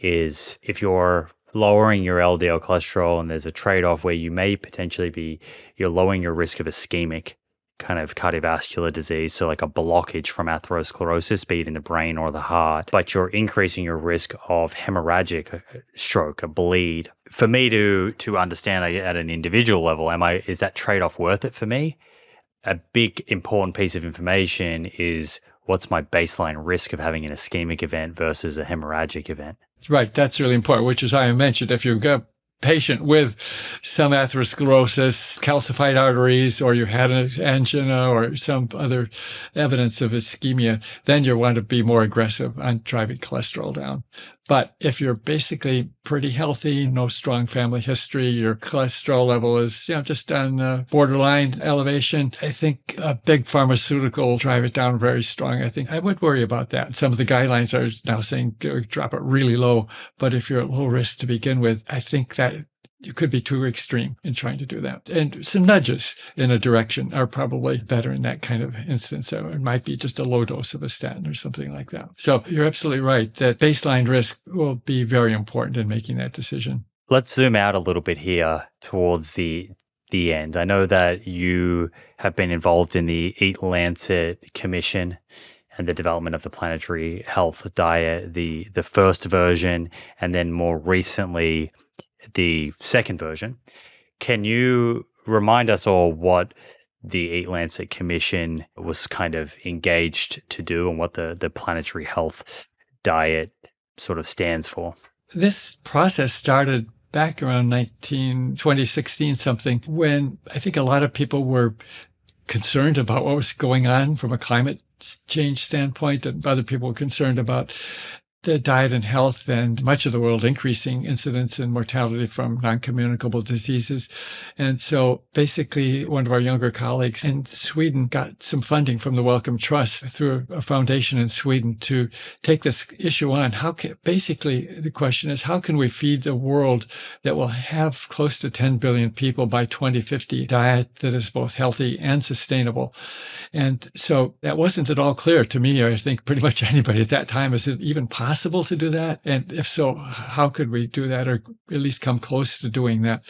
is if you're lowering your LDL cholesterol and there's a trade-off where you may potentially be, you're lowering your risk of ischemic kind of cardiovascular disease, so like a blockage from atherosclerosis, be it in the brain or the heart, but you're increasing your risk of hemorrhagic stroke, a bleed. For me to understand at an individual level, is that trade-off worth it for me? A big important piece of information is what's my baseline risk of having an ischemic event versus a hemorrhagic event. Right. That's really important, which is I mentioned, if you've got a patient with some atherosclerosis, calcified arteries, or you had an angina or some other evidence of ischemia, then you want to be more aggressive on driving cholesterol down. But if you're basically pretty healthy, no strong family history, your cholesterol level is just on borderline elevation, I think a big pharmaceutical will drive it down very strong. I think I would worry about that. Some of the guidelines are now saying drop it really low. But if you're at low risk to begin with, I think that you could be too extreme in trying to do that. And some nudges in a direction are probably better in that kind of instance. So it might be just a low dose of a statin or something like that. So you're absolutely right that baseline risk will be very important in making that decision. Let's zoom out a little bit here towards the end. I know that you have been involved in the Eat Lancet Commission and the development of the Planetary Health Diet, the first version, and then more recently, the second version. Can you remind us all what the Eat Lancet Commission was kind of engaged to do and what the Planetary Health Diet sort of stands for? This process started back around 2016 something, when I think a lot of people were concerned about what was going on from a climate change standpoint, and other people were concerned about the diet and health and much of the world increasing incidence and mortality from non-communicable diseases. And so basically one of our younger colleagues in Sweden got some funding from the Wellcome Trust through a foundation in Sweden to take this issue on. Basically the question is, how can we feed a world that will have close to 10 billion people by 2050, diet that is both healthy and sustainable? And so that wasn't at all clear to me, or I think pretty much anybody at that time. Is it even possible to do that? And if so, how could we do that, or at least come close to doing that?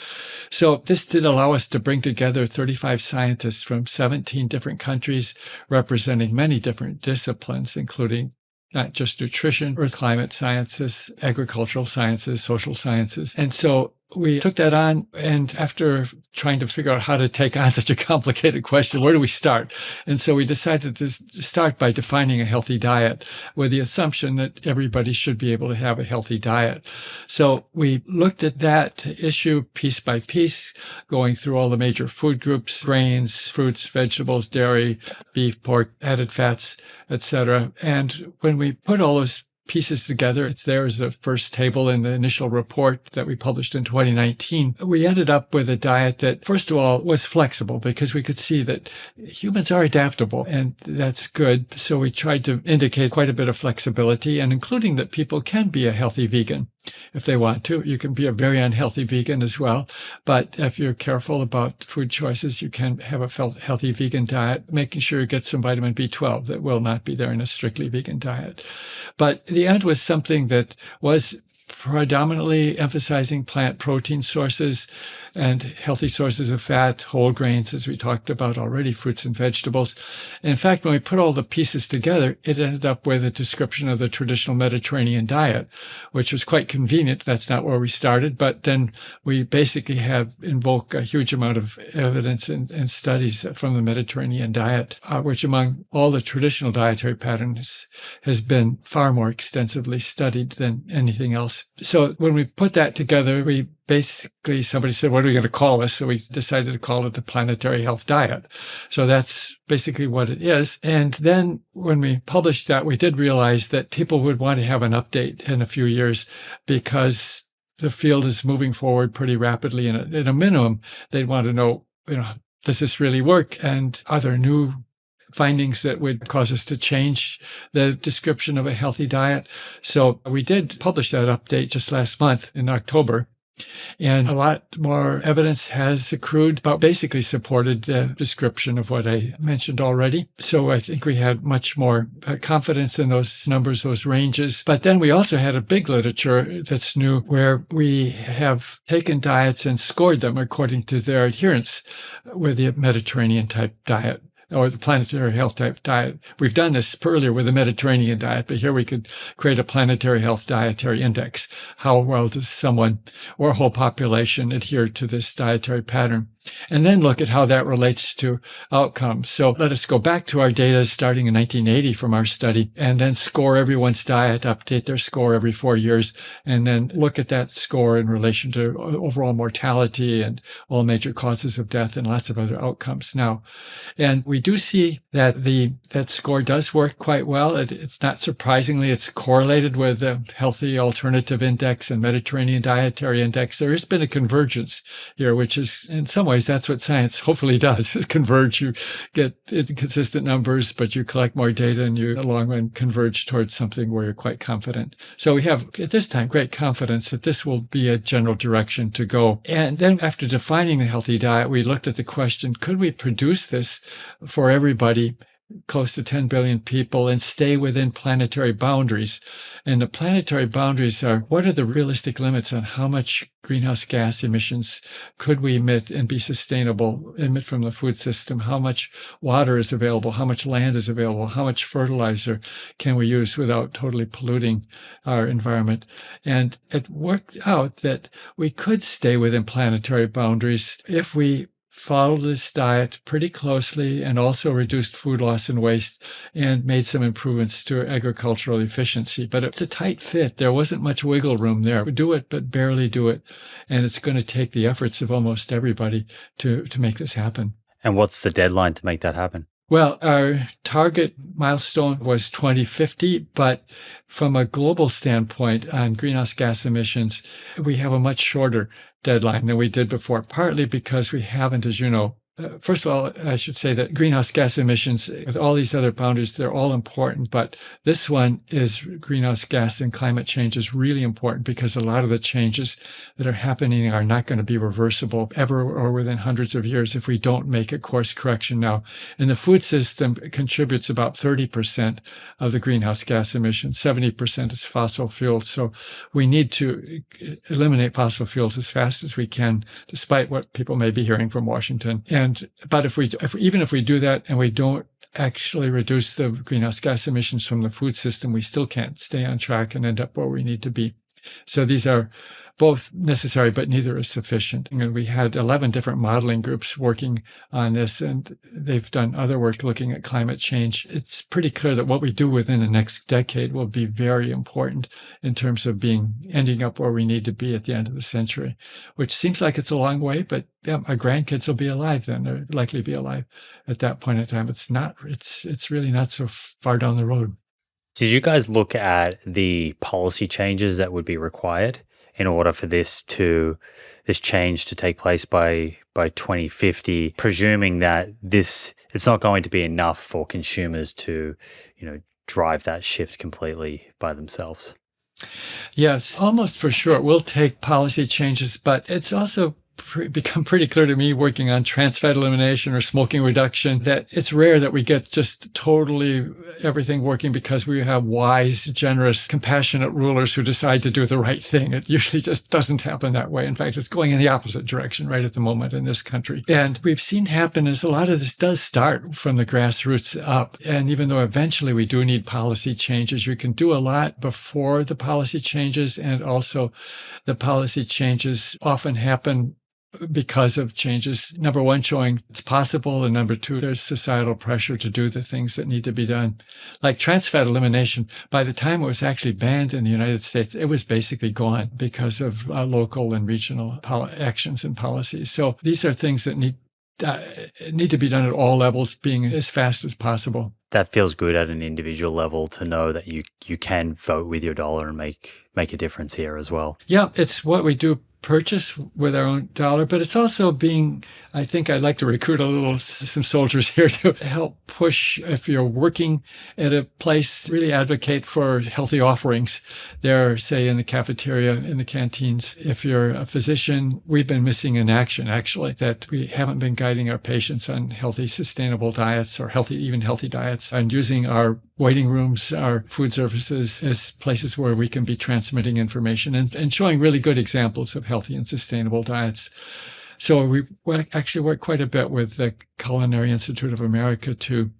So this did allow us to bring together 35 scientists from 17 different countries, representing many different disciplines, including not just nutrition, earth climate sciences, agricultural sciences, social sciences. And so we took that on, and after trying to figure out how to take on such a complicated question, where do we start? And so we decided to start by defining a healthy diet with the assumption that everybody should be able to have a healthy diet. So we looked at that issue piece by piece, going through all the major food groups: grains, fruits, vegetables, dairy, beef, pork, added fats, etc. And when we put all those pieces together, it's there as the first table in the initial report that we published in 2019. We ended up with a diet that, first of all, was flexible, because we could see that humans are adaptable, and that's good. So we tried to indicate quite a bit of flexibility, and including that people can be a healthy vegan if they want to. You can be a very unhealthy vegan as well. But if you're careful about food choices, you can have a healthy vegan diet, making sure you get some vitamin B12 that will not be there in a strictly vegan diet. But the end was something that was predominantly emphasizing plant protein sources and healthy sources of fat, whole grains, as we talked about already, fruits and vegetables. And in fact, when we put all the pieces together, it ended up with a description of the traditional Mediterranean diet, which was quite convenient. That's not where we started, but then we basically have invoked a huge amount of evidence and studies from the Mediterranean diet, which among all the traditional dietary patterns has been far more extensively studied than anything else. So when we put that together, we basically, somebody said, what are we going to call this? So we decided to call it the Planetary Health Diet. So that's basically what it is. And then when we published that, we did realize that people would want to have an update in a few years because the field is moving forward pretty rapidly. And at a minimum, they'd want to know, does this really work? And are there new findings that would cause us to change the description of a healthy diet? So we did publish that update just last month in October. And a lot more evidence has accrued, but basically supported the description of what I mentioned already. So I think we had much more confidence in those numbers, those ranges. But then we also had a big literature that's new where we have taken diets and scored them according to their adherence with the Mediterranean type diet, or the planetary health type diet. We've done this earlier with the Mediterranean diet, but here we could create a planetary health dietary index. How well does someone or a whole population adhere to this dietary pattern? And then look at how that relates to outcomes. So let us go back to our data starting in 1980 from our study, and then score everyone's diet, update their score every 4 years, and then look at that score in relation to overall mortality and all major causes of death and lots of other outcomes now. And we do see that that score does work quite well. It's not surprisingly, it's correlated with the Healthy Alternative Index and Mediterranean Dietary Index. There has been a convergence here, which is in some ways, that's what science hopefully does, is converge. You get inconsistent numbers, but you collect more data and you, in the long run, converge towards something where you're quite confident. So we have, at this time, great confidence that this will be a general direction to go. And then after defining the healthy diet, we looked at the question, could we produce this for everybody, close to 10 billion people, and stay within planetary boundaries? And the planetary boundaries are, what are the realistic limits on how much greenhouse gas emissions could we emit and be sustainable, emit from the food system? How much water is available? How much land is available? How much fertilizer can we use without totally polluting our environment? And it worked out that we could stay within planetary boundaries if we followed this diet pretty closely and also reduced food loss and waste and made some improvements to agricultural efficiency. But it's a tight fit. There wasn't much wiggle room there. We do it, but barely do it. And it's going to take the efforts of almost everybody to make this happen. And what's the deadline to make that happen? Well, our target milestone was 2050, but from a global standpoint on greenhouse gas emissions, we have a much shorter deadline than we did before, partly because we haven't, as you know, first of all, I should say that greenhouse gas emissions, with all these other boundaries, they're all important. But this one is greenhouse gas and climate change is really important because a lot of the changes that are happening are not going to be reversible ever or within hundreds of years if we don't make a course correction now. And the food system contributes about 30% of the greenhouse gas emissions. 70% is fossil fuels. So we need to eliminate fossil fuels as fast as we can, despite what people may be hearing from Washington. But even if we do that and we don't actually reduce the greenhouse gas emissions from the food system, we still can't stay on track and end up where we need to be. So these are both necessary, but neither is sufficient. And we had 11 different modeling groups working on this, and they've done other work looking at climate change. It's pretty clear that what we do within the next decade will be very important in terms of ending up where we need to be at the end of the century, which seems like it's a long way, but yeah, our grandkids will be alive then. They're likely to be alive at that point in time. It's really not so far down the road. Did you guys look at the policy changes that would be required in order for this change to take place by 2050, presuming that it's not going to be enough for consumers to, drive that shift completely by themselves? Yes, almost for sure. It will take policy changes, but it's also become pretty clear to me working on trans fat elimination or smoking reduction that it's rare that we get just totally everything working because we have wise, generous, compassionate rulers who decide to do the right thing. It usually just doesn't happen that way. In fact, it's going in the opposite direction right at the moment in this country. And we've seen happen is a lot of this does start from the grassroots up. And even though eventually we do need policy changes, you can do a lot before the policy changes. And also the policy changes often happen because of changes, number one, showing it's possible, and number two, there's societal pressure to do the things that need to be done. Like trans fat elimination, by the time it was actually banned in the United States, it was basically gone because of local and regional actions and policies. So these are things that need to be done at all levels, being as fast as possible. That feels good at an individual level to know that you can vote with your dollar and make a difference here as well. Yeah, it's what we do purchase with our own dollar, but it's also being, I think I'd like to recruit some soldiers here to help push. If you're working at a place, really advocate for healthy offerings there, say in the cafeteria, in the canteens. If you're a physician, we've been missing in action, actually, that we haven't been guiding our patients on healthy, sustainable diets or even healthy diets, and using our waiting rooms, our food services as places where we can be transmitting information and showing really good examples of healthy and sustainable diets. So we actually work quite a bit with the Culinary Institute of America to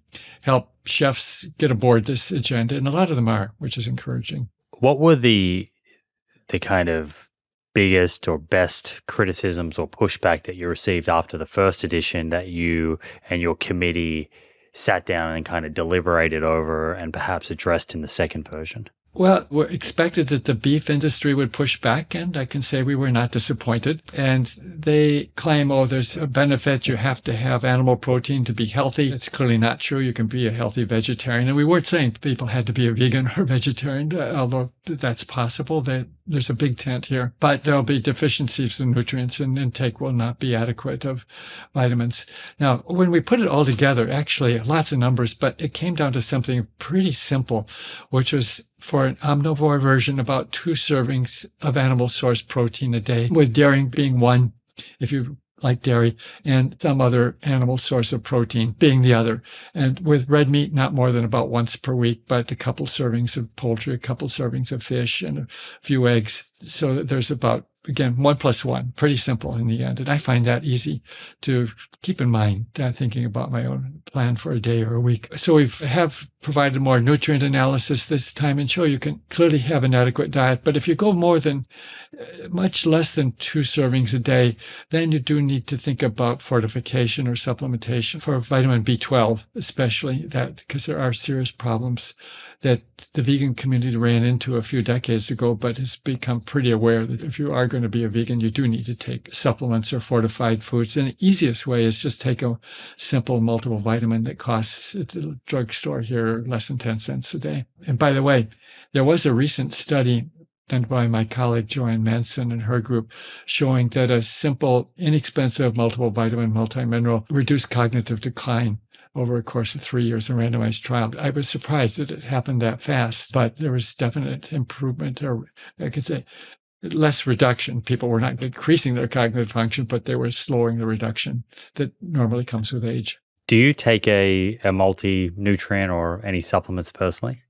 help chefs get aboard this agenda, and a lot of them are, which is encouraging. What were the kind of biggest or best criticisms or pushback that you received after the first edition that you and your committee sat down and kind of deliberated over and perhaps addressed in the second version? Well, we expected that the beef industry would push back, and I can say we were not disappointed. And they claim, there's a benefit. You have to have animal protein to be healthy. It's clearly not true. You can be a healthy vegetarian. And we weren't saying people had to be a vegan or vegetarian, although that's possible. There's a big tent here. But there'll be deficiencies in nutrients, and intake will not be adequate of vitamins. Now, when we put it all together, actually, lots of numbers, but it came down to something pretty simple, which was for an omnivore version, about 2 servings of animal source protein a day, with dairy being one, if you like dairy, and some other animal source of protein being the other. And with red meat, not more than about once per week, but a couple servings of poultry, a couple servings of fish, and a few eggs. So there's about, again, 1 + 1, pretty simple in the end. And I find that easy to keep in mind, thinking about my own plan for a day or a week. So we have provided more nutrient analysis this time and show you can clearly have an adequate diet. But if you go much less than 2 servings a day, then you do need to think about fortification or supplementation for vitamin B12, especially because there are serious problems that the vegan community ran into a few decades ago, but has become pretty aware that if you are going to be a vegan, you do need to take supplements or fortified foods. And the easiest way is just take a simple multiple vitamin that costs at the drugstore here less than 10 cents a day. And by the way, there was a recent study done by my colleague Joanne Manson and her group showing that a simple, inexpensive multiple vitamin, multimineral reduced cognitive decline over a course of 3 years in a randomized trial. I was surprised that it happened that fast, but there was definite improvement, or I could say less reduction. People were not increasing their cognitive function, but they were slowing the reduction that normally comes with age. Do you take a multi-nutrient or any supplements personally?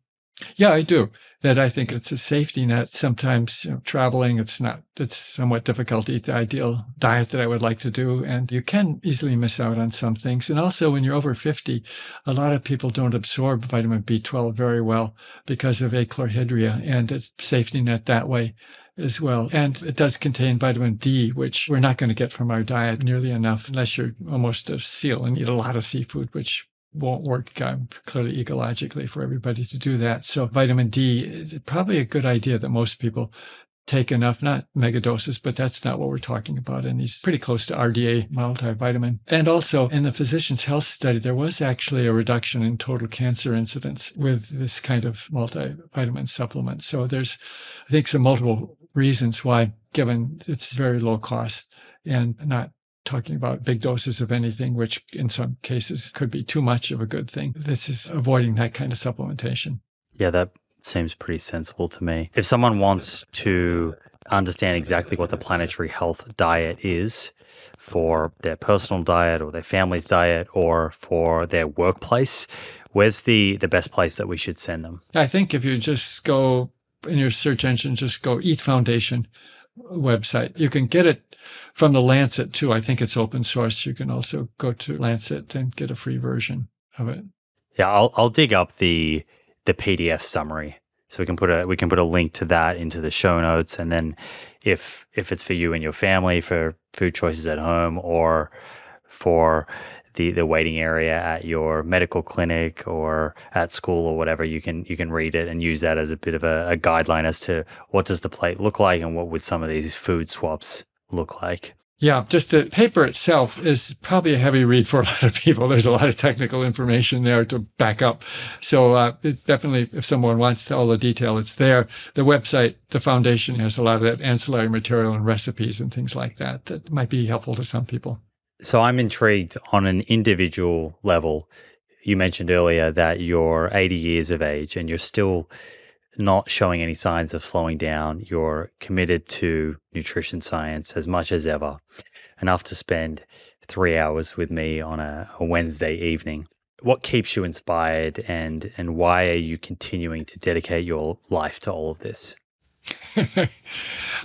Yeah, I do. That I think it's a safety net. Sometimes traveling, it's somewhat difficult to eat the ideal diet that I would like to do. And you can easily miss out on some things. And also when you're over 50, a lot of people don't absorb vitamin B12 very well because of achlorhydria, and it's a safety net that way as well. And it does contain vitamin D, which we're not going to get from our diet nearly enough unless you're almost a seal and eat a lot of seafood, which won't work clearly ecologically for everybody to do that. So vitamin D is probably a good idea that most people take enough, not mega doses, but that's not what we're talking about. And he's pretty close to RDA multivitamin. And also in the Physician's Health Study, there was actually a reduction in total cancer incidence with this kind of multivitamin supplement. So there's, I think, some multiple reasons why, given it's very low cost and not talking about big doses of anything, which in some cases could be too much of a good thing. This is avoiding that kind of supplementation. Yeah, that seems pretty sensible to me. If someone wants to understand exactly what the Planetary Health Diet is, for their personal diet or their family's diet or for their workplace, where's the best place that we should send them? I think if you just go in your search engine, just go Eat Foundation website. You can get it from the Lancet too. I think it's open source. You can also go to Lancet and get a free version of it. Yeah, I'll dig up the PDF summary, so we can put a link to that into the show notes. And then if it's for you and your family for food choices at home or for the waiting area at your medical clinic or at school or whatever, you can read it and use that as a bit of a guideline as to what does the plate look like and what would some of these food swaps look like. Yeah, just the paper itself is probably a heavy read for a lot of people. There's a lot of technical information there to back up. So definitely, if someone wants all the detail, it's there. The website, the foundation, has a lot of that ancillary material and recipes and things like that that might be helpful to some people. So I'm intrigued on an individual level. You mentioned earlier that you're 80 years of age and you're still not showing any signs of slowing down. You're committed to nutrition science as much as ever, enough to spend 3 hours with me on a Wednesday evening. What keeps you inspired and why are you continuing to dedicate your life to all of this?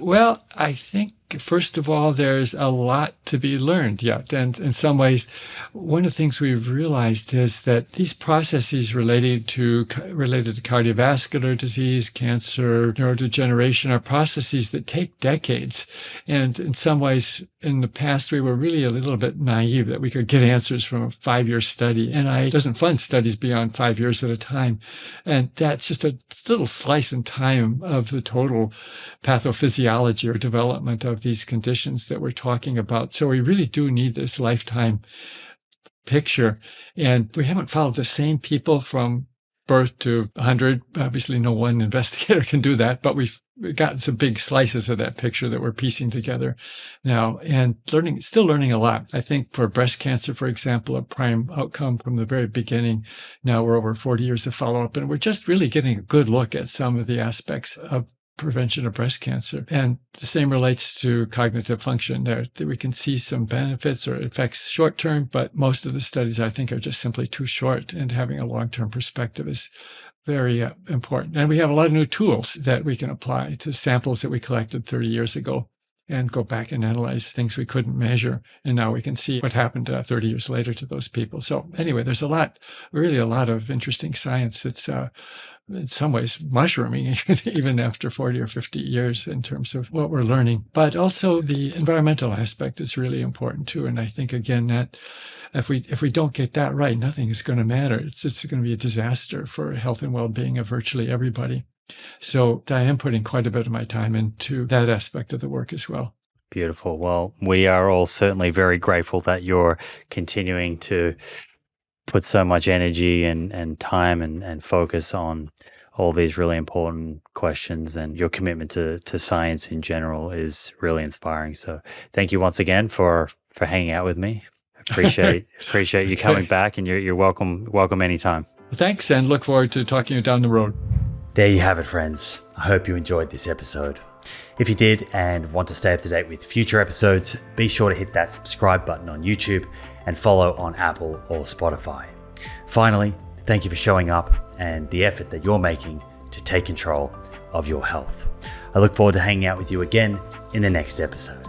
Well, I think, first of all, there's a lot to be learned yet. And in some ways, one of the things we've realized is that these processes related to cardiovascular disease, cancer, neurodegeneration are processes that take decades. And in some ways, in the past, we were really a little bit naive that we could get answers from a 5-year study. NIH doesn't fund studies beyond 5 years at a time. And that's just a little slice in time of the total pathophysiology or development of these conditions that we're talking about. So we really do need this lifetime picture. And we haven't followed the same people from birth to 100. Obviously, no one investigator can do that, but we've gotten some big slices of that picture that we're piecing together now and still learning a lot. I think for breast cancer, for example, a prime outcome from the very beginning. Now we're over 40 years of follow-up, and we're just really getting a good look at some of the aspects of prevention of breast cancer. And the same relates to cognitive function there. We can see some benefits or effects short term, but most of the studies, I think, are just simply too short, and having a long-term perspective is very important. And we have a lot of new tools that we can apply to samples that we collected 30 years ago and go back and analyze things we couldn't measure. And now we can see what happened 30 years later to those people. So anyway, there's really a lot of interesting science that's in some ways mushrooming even after 40 or 50 years in terms of what we're learning. But also the environmental aspect is really important too. And I think, again, that if we don't get that right, nothing is going to matter. It's going to be a disaster for health and well-being of virtually everybody. So I am putting quite a bit of my time into that aspect of the work as well. Beautiful. Well, we are all certainly very grateful that you're continuing to put so much energy and time and focus on all these really important questions, and your commitment to science in general is really inspiring. So thank you once again for hanging out with me. Appreciate you coming back, and you're welcome anytime. Thanks, and look forward to talking to you down the road. There you have it, friends. I hope you enjoyed this episode. If you did and want to stay up to date with future episodes, be sure to hit that subscribe button on YouTube and follow on Apple or Spotify. Finally, thank you for showing up and the effort that you're making to take control of your health. I look forward to hanging out with you again in the next episode.